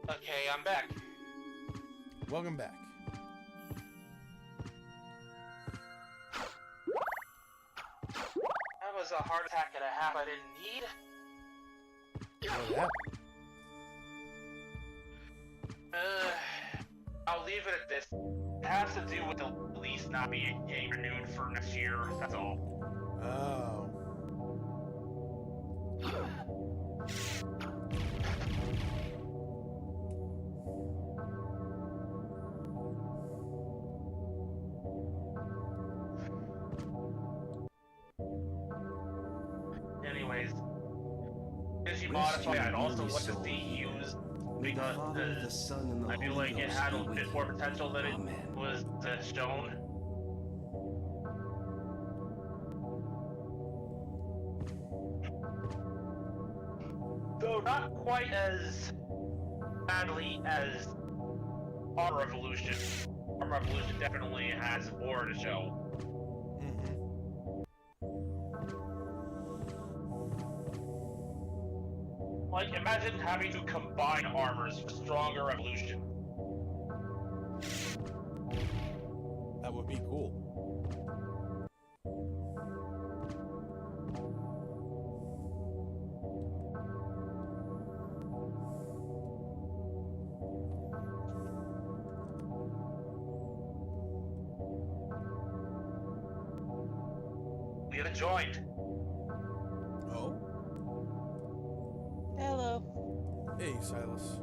Okay, I'm back. Welcome back. That was a heart attack and a half I didn't need. What happened? I'll leave it at this. It has to do with the lease not being renewed for next year, that's all. Oh. Anyways, as you modify, I'd also like to see used because I feel like it had a bit more potential than it was shown. Though not quite as badly as Armor Revolution. Armor Revolution definitely has more to show. Like, imagine having to combine armors for stronger evolution. That would be cool. We have joined. Oh? Hello. Hey, Silas.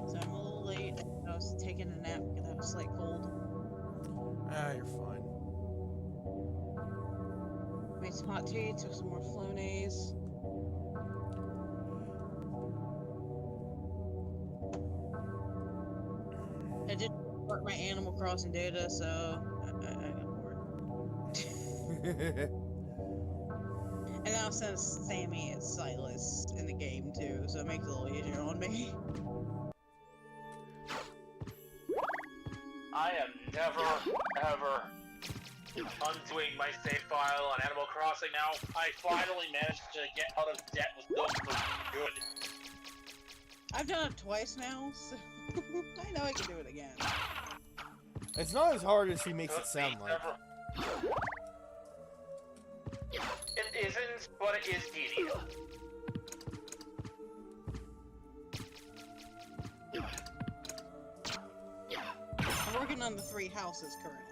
So I'm a little late. I was taking a nap because I was like cold. Ah, you're fine. Made some hot tea, took some more Flonase. I did start my Animal Crossing data, so I got bored. And now since Sammy is Silas in the game too, so it makes it a little easier on me. I am never, ever undoing my save file on Animal Crossing now. I finally managed to get out of debt with them for good. I've done it twice now, so I know I can do it again. It's not as hard as he makes it sound like. It isn't, but it is tedious. I'm working on the 3 houses currently.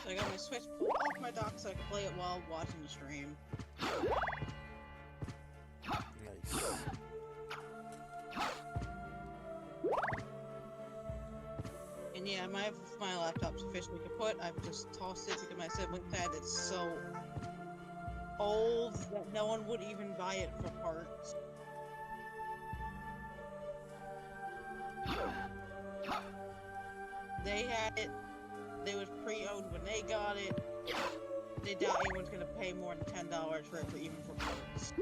So I got my Switch pulled off my dock so I can play it while watching the stream. Nice. And yeah, my laptop's officially kaput. I've just tossed it because my sibling said it's so old that no one would even buy it for parts. They had it. They was pre-owned when they got it. They doubt anyone's gonna pay more than $10 for it, even for parts.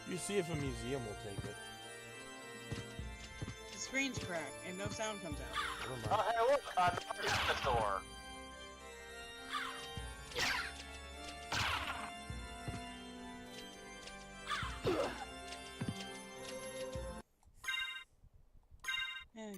You see if a museum will take it. The screen's cracked and no sound comes out. Oh, hey, look! Another dinosaur! Okay.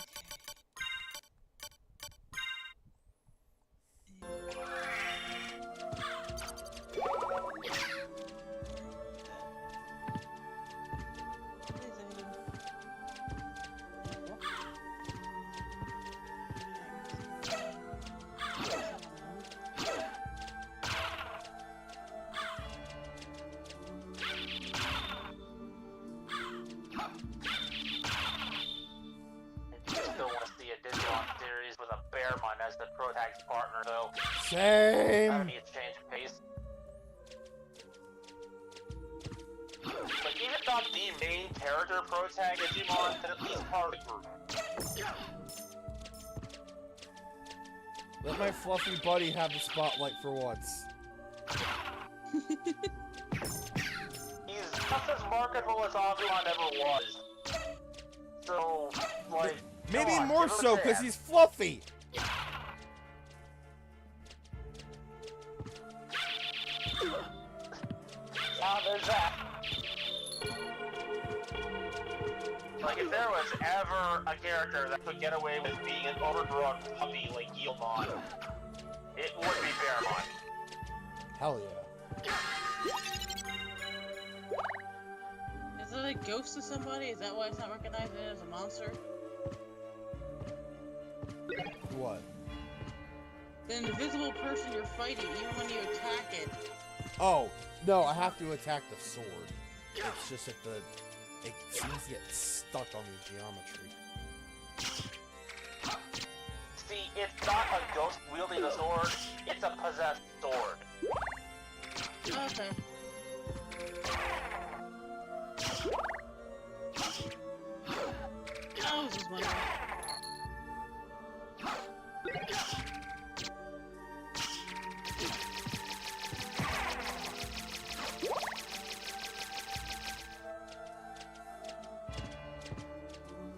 As the protagonist partner, though. Same. I need to change pace. Like, even if not the main character protagonist, Digimon, then at least part of the group. Let my fluffy buddy have the spotlight for once. He's just as marketable as Agumon ever was. So, like, maybe on, more so because he's fluffy. There's that. Like, if there was ever a character that could get away with being an overgrown puppy like Guilmon, it would be Bearmon. Hell yeah. Is it a ghost of somebody? Is that why it's not recognized as a monster? What? The invisible person you're fighting, even when you attack it. Oh, no, I have to attack the sword. It's just that it seems to get stuck on the geometry. See, it's not a ghost wielding a sword, it's a possessed sword. Okay. I was just wondering.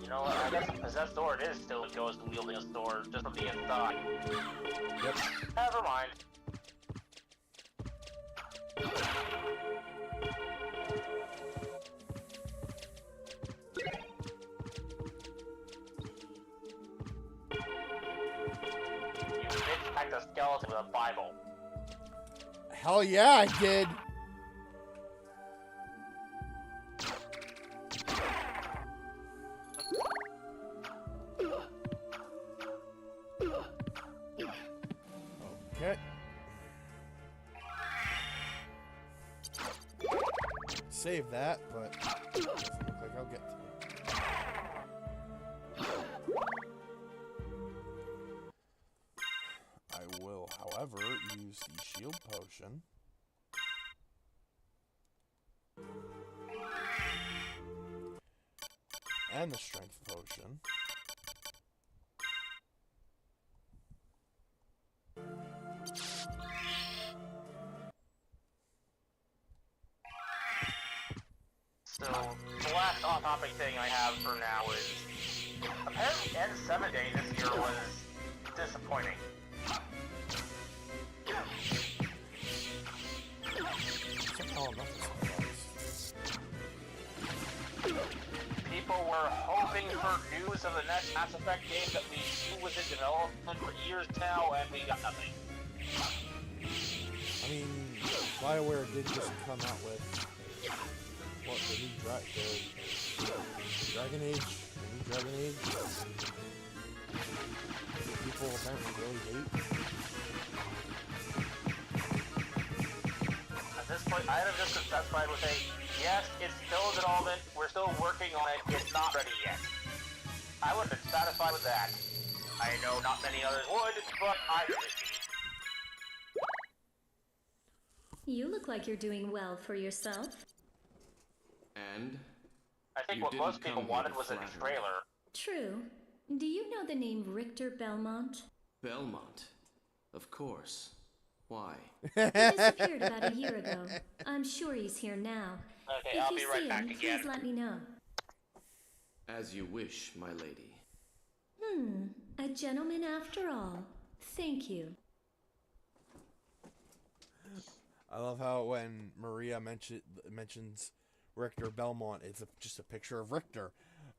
You know what, I guess a possessed sword is still a ghost wielding a sword, just from the inside. Yep. Never mind. You bitch packed a skeleton with a Bible. Hell yeah, I did. Okay. Save that, but doesn't look like I'll get to it. I will, however, use the shield potion. And the strength potion. So, the last off-topic thing I have for now is, apparently N7 Day this year was disappointing. Somehow enough is People were hoping for news of the next Mass Effect game that we knew was in development for years now, and we got nothing. I mean, BioWare did just come out with what the new Dragon Age, the new Dragon Age. That people apparently really hate. At this point, I have just been satisfied with saying, yes, it's still in development, we're still working on it, it's not ready yet. I I would have been satisfied with that. I know not many others would, but I would be. You look like you're doing well for yourself. And? I think You what didn't most people come here wanted to was a flatter me. trailer. True. Do you know the name Richter Belmont? Belmont. Of course. Why? He disappeared about a year ago. I'm sure he's here now. Okay, If I'll you be see right back him, again. please let me know. As you wish, my lady. A gentleman after all. Thank you. I love how when Maria mentions Richter Belmont, it's just a picture of Richter.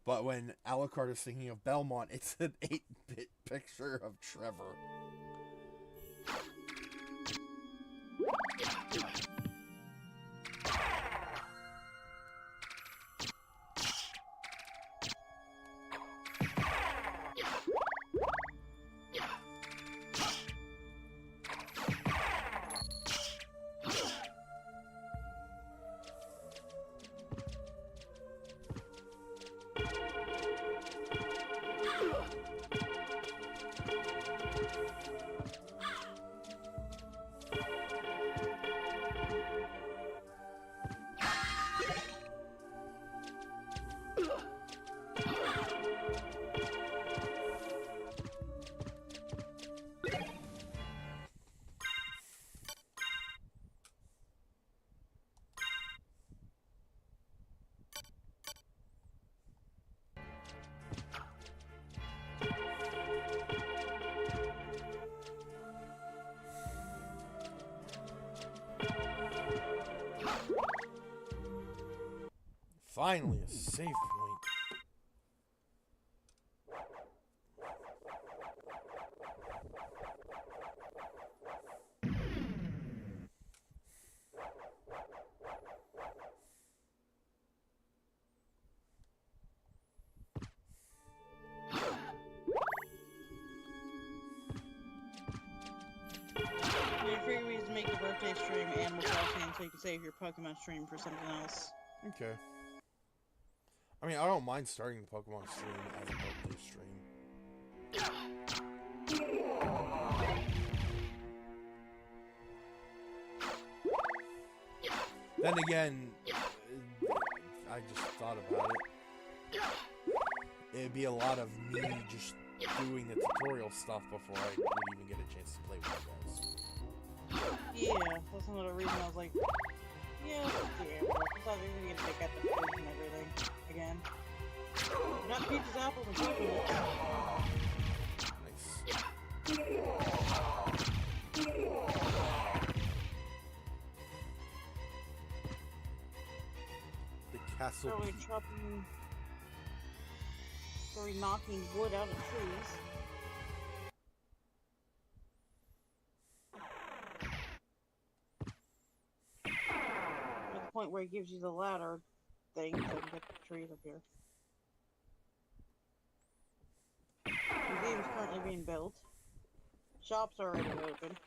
But when Alucard is thinking of Belmont, it's an 8-bit picture of Trevor. Finally, a save point. We figured we just make the birthday stream Animal Crossing so you can save your Pokemon stream for something else. Okay. I mean, I don't mind starting the Pokemon stream as a birthday stream. Then again, I just thought about it. It'd be a lot of me just doing the tutorial stuff before I would even get a chance to play with you guys. Yeah, that's another reason I was like, yeah, let's do Animal Crossing. I thought we were gonna pick up the food and everything again. Not peaches, apples, and peaches. Nice. The castle. So we're chopping, so we're knocking wood out of trees. At the point where it gives you the ladder thing, so you can get the trees up here. Museum's currently being built. Shops are already open.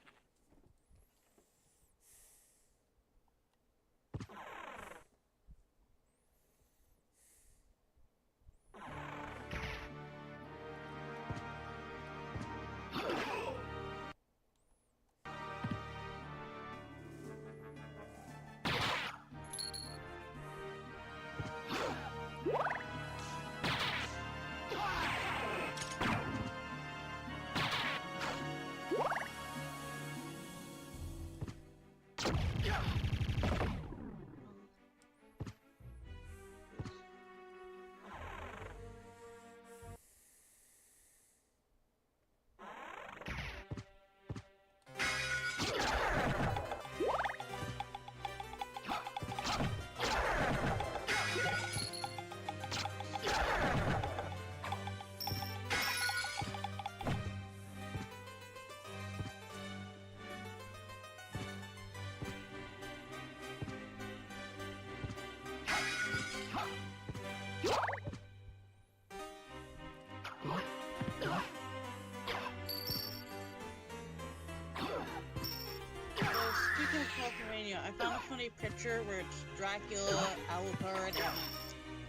Speaking of Castlevania, I found a funny picture where it's Dracula, Alucard,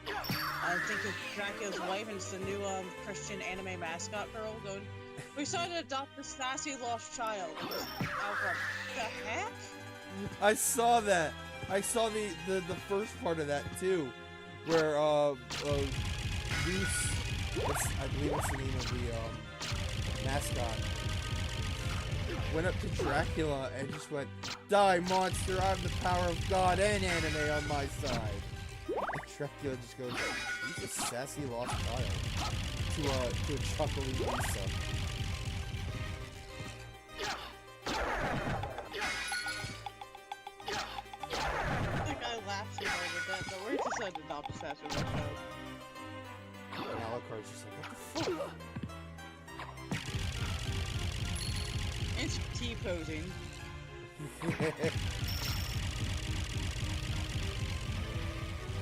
and I think it's Dracula's wife, and it's the new Christian anime mascot girl going, we decided to adopt the sassy lost child. I was like, the heck? I saw that. I saw the first part of that too, where Goose, I believe it's the name of the mascot, went up to Dracula and just went, "Die, monster! I have the power of God and anime on my side." And Dracula just goes, "He's a sassy lost child," to a chuckling Lisa. Laughs at that, but we're just an adopt sassy lost child. And Alucard's just like, "What the fuck?" It's T-posing.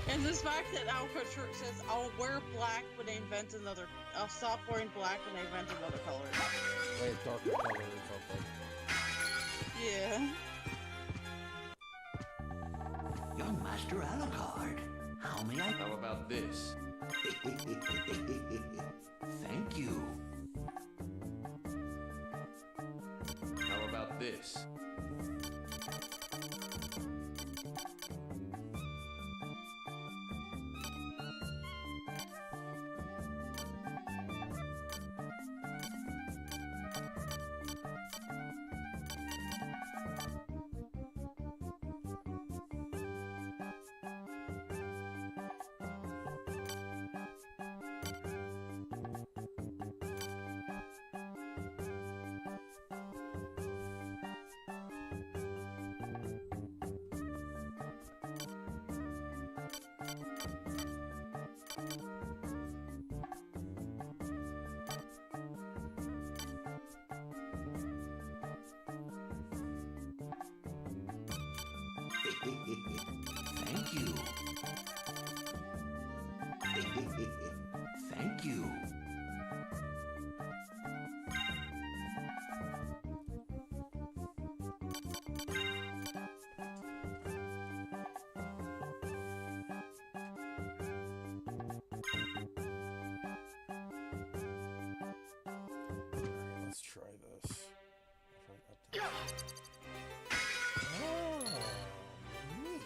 And this fact that Alucard says, I'll wear black when they invent another... I'll stop wearing black when they invent another color. Like a darker color or something. Yeah. Young Master Alucard, how may I... How about this? Thank you. How about this? Thank you. Thank you. Let's try this. Try up to Oh, neat.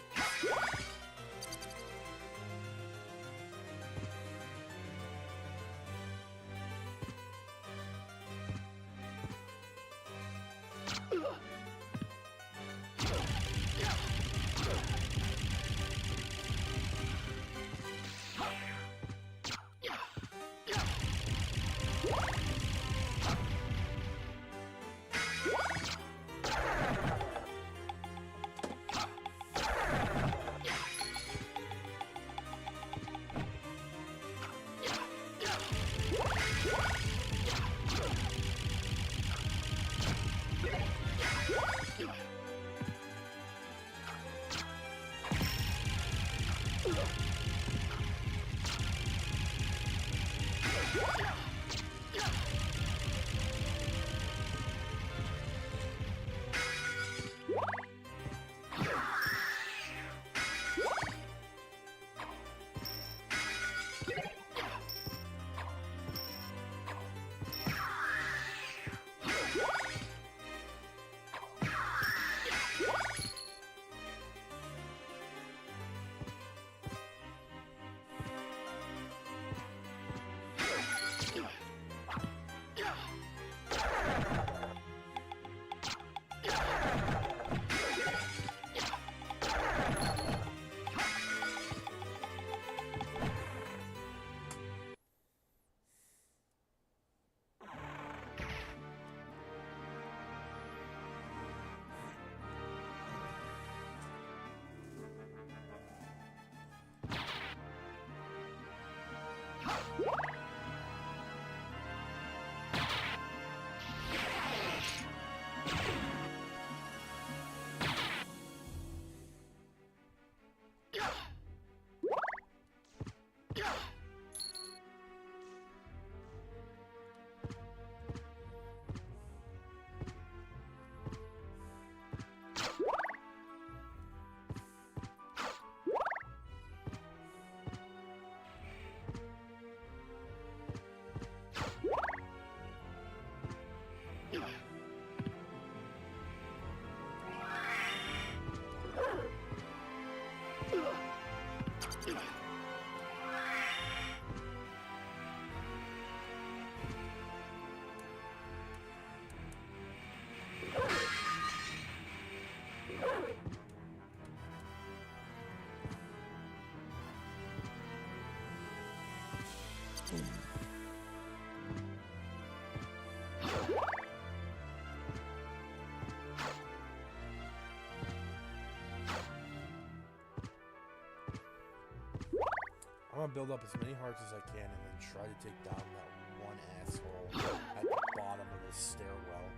I'm gonna build up as many hearts as I can and then try to take down that one asshole at the bottom of the stairwell.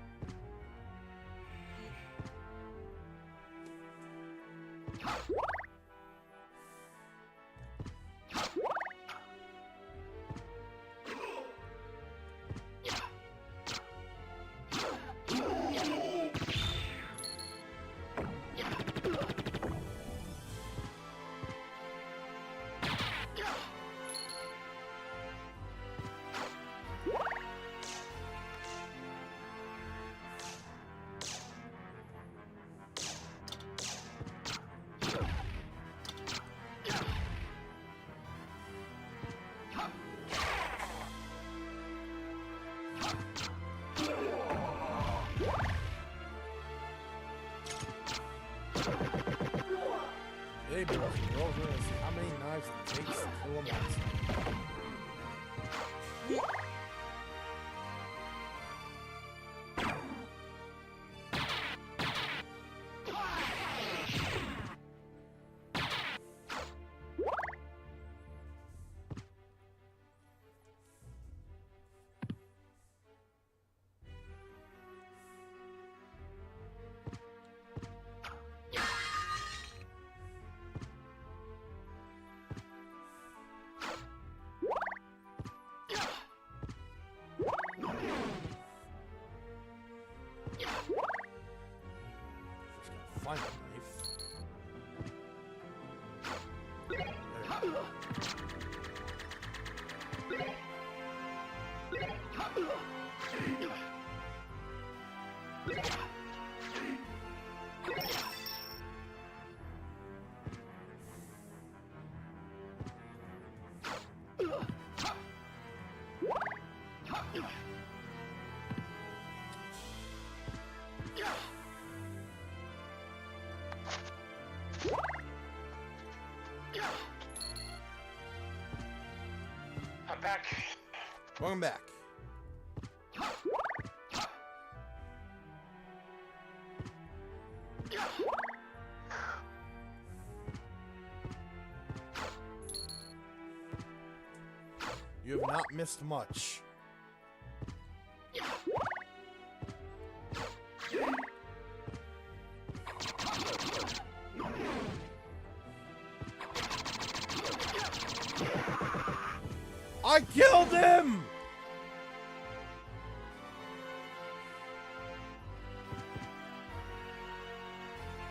Hey boys and girls, we're gonna see how many knives it takes to kill a monster. Find a knife. There. I'm back. Welcome back. You have not missed much. I killed him!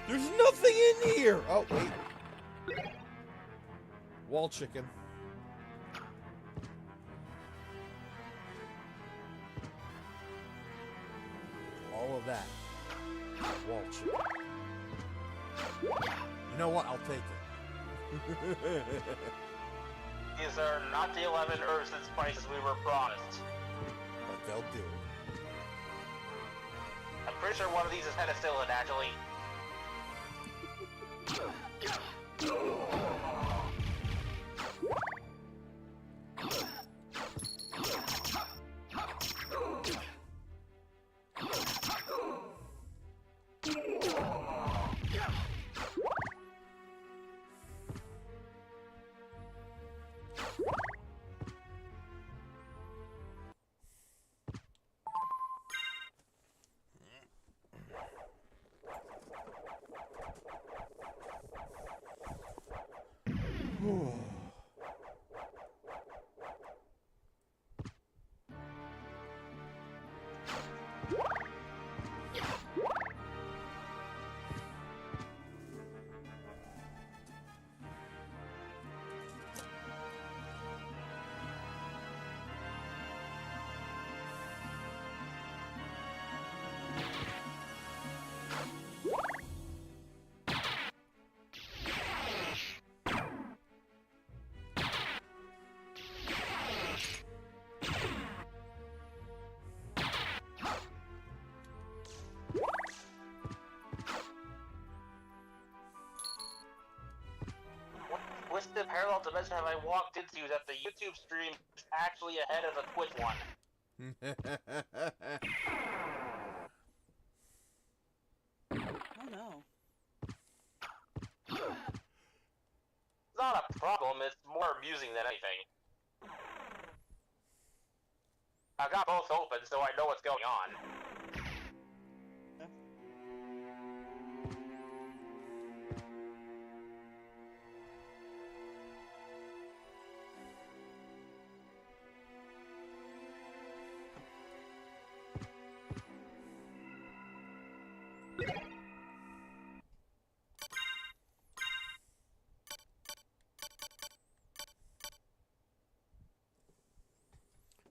There's nothing in here! Oh, wait. Wall chicken. All of that. Wall chicken. You know what? I'll take it. These are not the 11 herbs and spices we were promised. But they'll do. I'm pretty sure one of these is penicillin, actually. What's the parallel dimension have I walked into that the YouTube stream actually ahead of the Twitch one. Oh no. It's not a problem, it's more amusing than anything. I've got both open, so I know what's going on.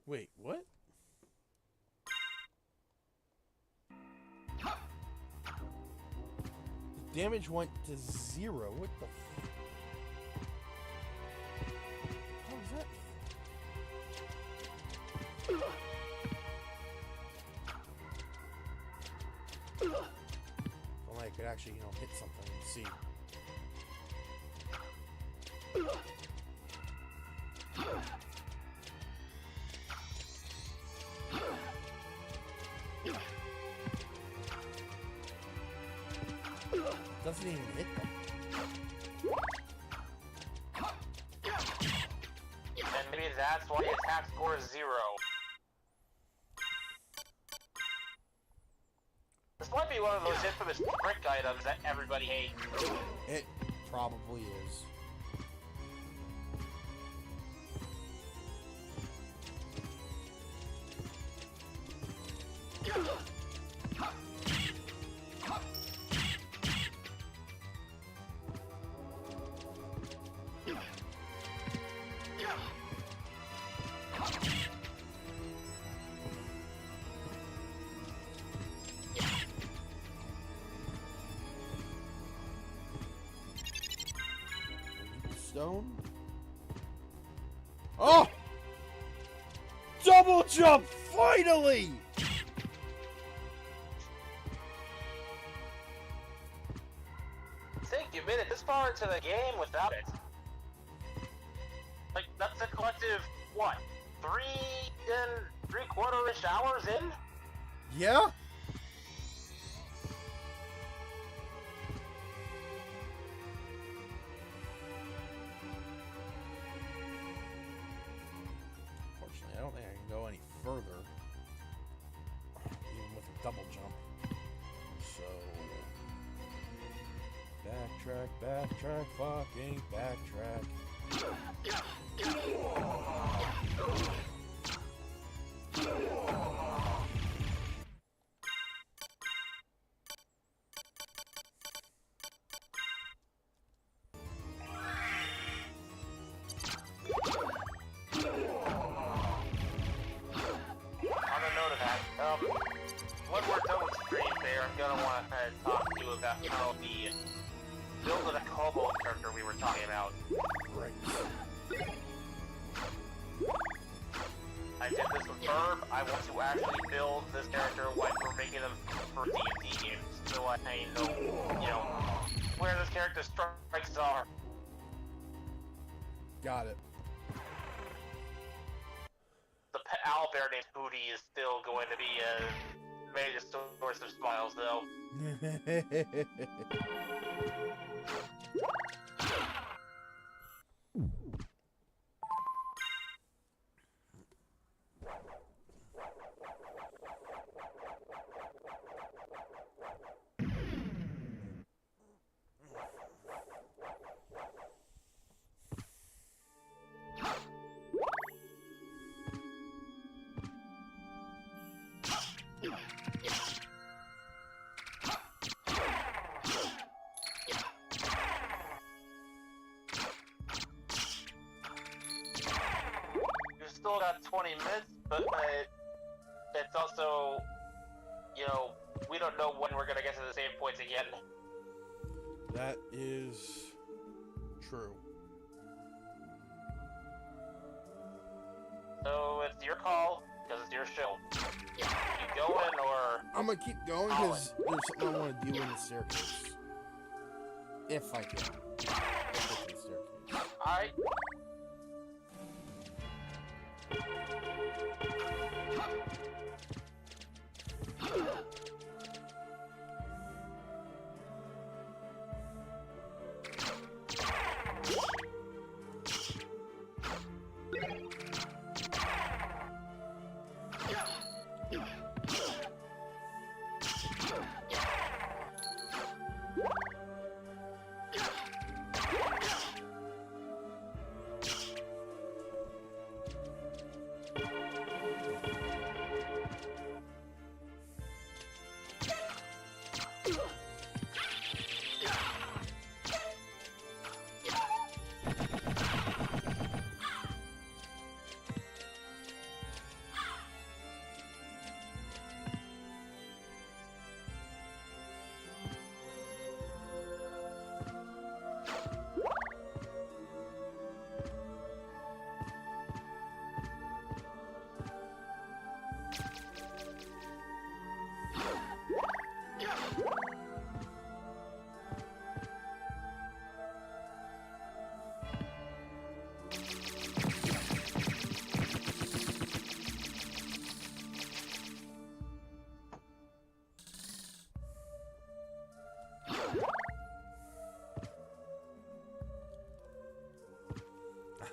Wait, what? The damage went to 0. What the how was that? Well, I could actually, hit something and see. Doesn't even hit them. And maybe that's why the attack score is 0. This might be one of those infamous trick items that everybody hates. It probably is. Stone. Oh! Double jump! Finally! Think you made it this far into the game without it. Like, that's a collective, what, 3.75-ish hours in? Yeah? Unfortunately, I don't think I can go any further. Even with a double jump. So... backtrack, fucking backtrack. When we're done with stream there, I'm gonna want to talk to you about how the build of the Kobold character we were talking about. Right. I did this with Verb. I want to actually build this character like we're making them for D&D games, so I know, where this character's strikes are. Got it. The pet owlbear named Hootie is still going to be a major source of smiles, though. You've still got 20 minutes, but it's also, we don't know when we're gonna get to the same points again. That is true. So it's your call, because it's your show. You going, or... I'm gonna keep going because there's something I want to do in the staircase. If I can. Get to the staircase. Alright.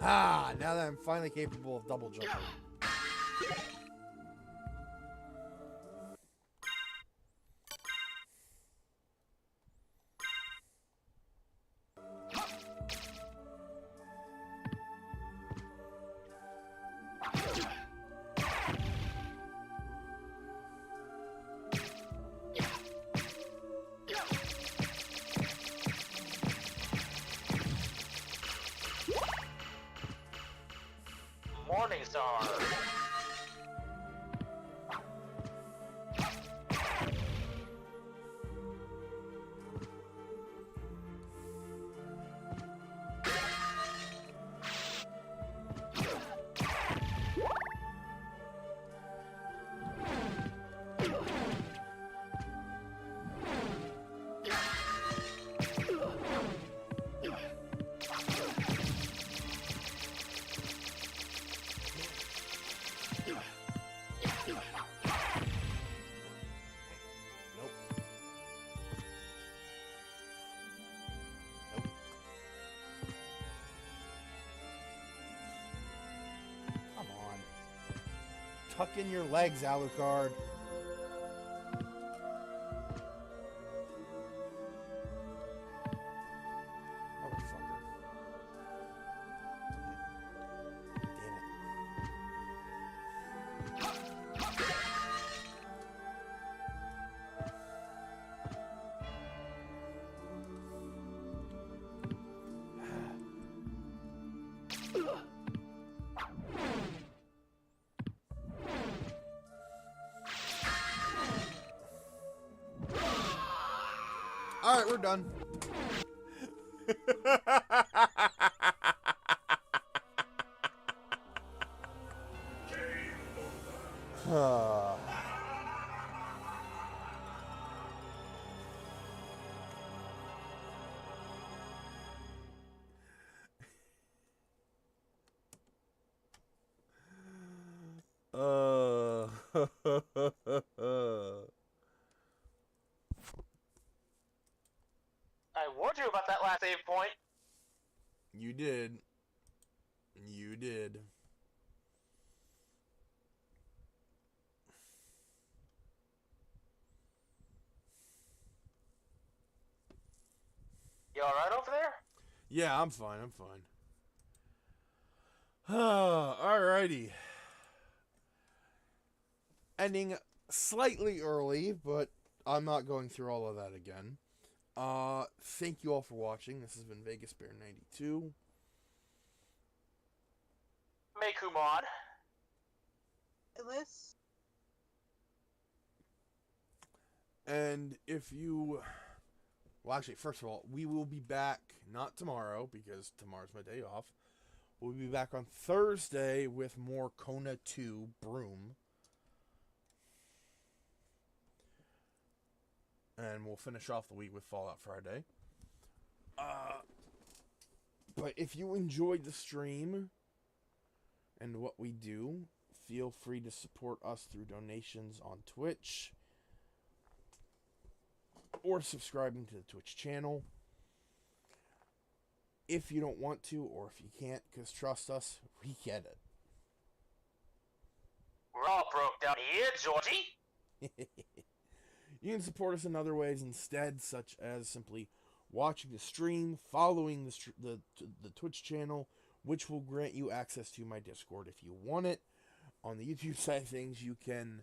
Ha! Now that I'm finally capable of double jumping. Morning Star. Come on. Tuck in your legs, Alucard. Motherfucker. Damn it. All right, we're done. I warned you about that last save point. You did. You did. You alright over there? Yeah, I'm fine. I'm fine. Alrighty. Ending slightly early, but I'm not going through all of that again. Thank you all for watching. This has been Vegas Bear 92. Mekumon. This. And if you... Well, actually, first of all, we will be back, not tomorrow, because tomorrow's my day off. We'll be back on Thursday with more Kona 2 Broom. And we'll finish off the week with Fallout Friday. But if you enjoyed the stream and what we do, feel free to support us through donations on Twitch or subscribing to the Twitch channel. If you don't want to, or if you can't, because trust us, we get it. We're all broke down here, Georgie. You can support us in other ways instead, such as simply watching the stream, following the Twitch channel, which will grant you access to my Discord if you want it. On the YouTube side of things, you can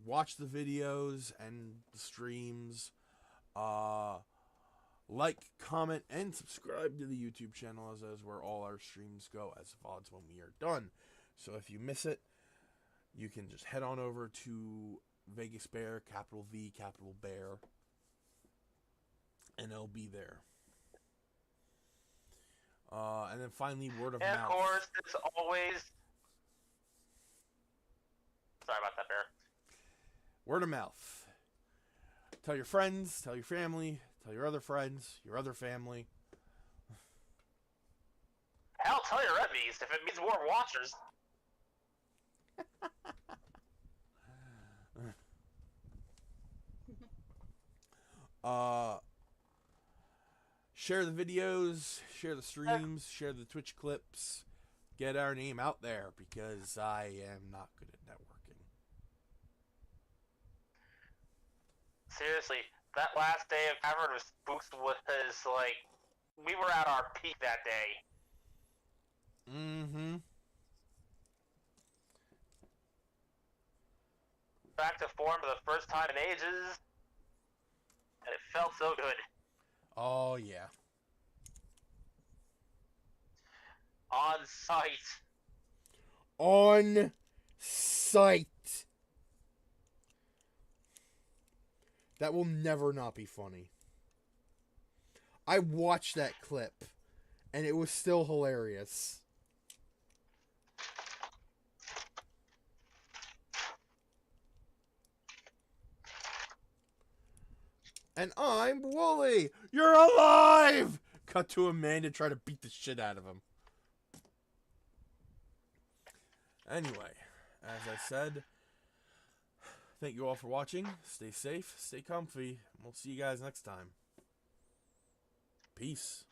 watch the videos and the streams, like, comment, and subscribe to the YouTube channel, as is where all our streams go as VODs when we are done. So if you miss it, you can just head on over to Vegas Bear, capital V, capital Bear, and it'll be there. And then finally, word of And mouth. of course, it's always... Sorry about that, Bear. Word of mouth. Tell your friends, tell your family, tell your other friends, your other family. Hell, tell your enemies if it means more watchers. share the videos, share the streams, share the Twitch clips. Get our name out there, because I am not good at networking. Seriously, that last day of Cavern of Spooks was like, we were at our peak that day. Mm-hmm. Back to form for the first time in ages, and it felt so good. Oh, yeah. On site. On site. That will never not be funny. I watched that clip, and it was still hilarious. And I'm Wooly! You're alive! Cut to Amanda try to beat the shit out of him. Anyway, as I said, thank you all for watching. Stay safe, stay comfy, and we'll see you guys next time. Peace.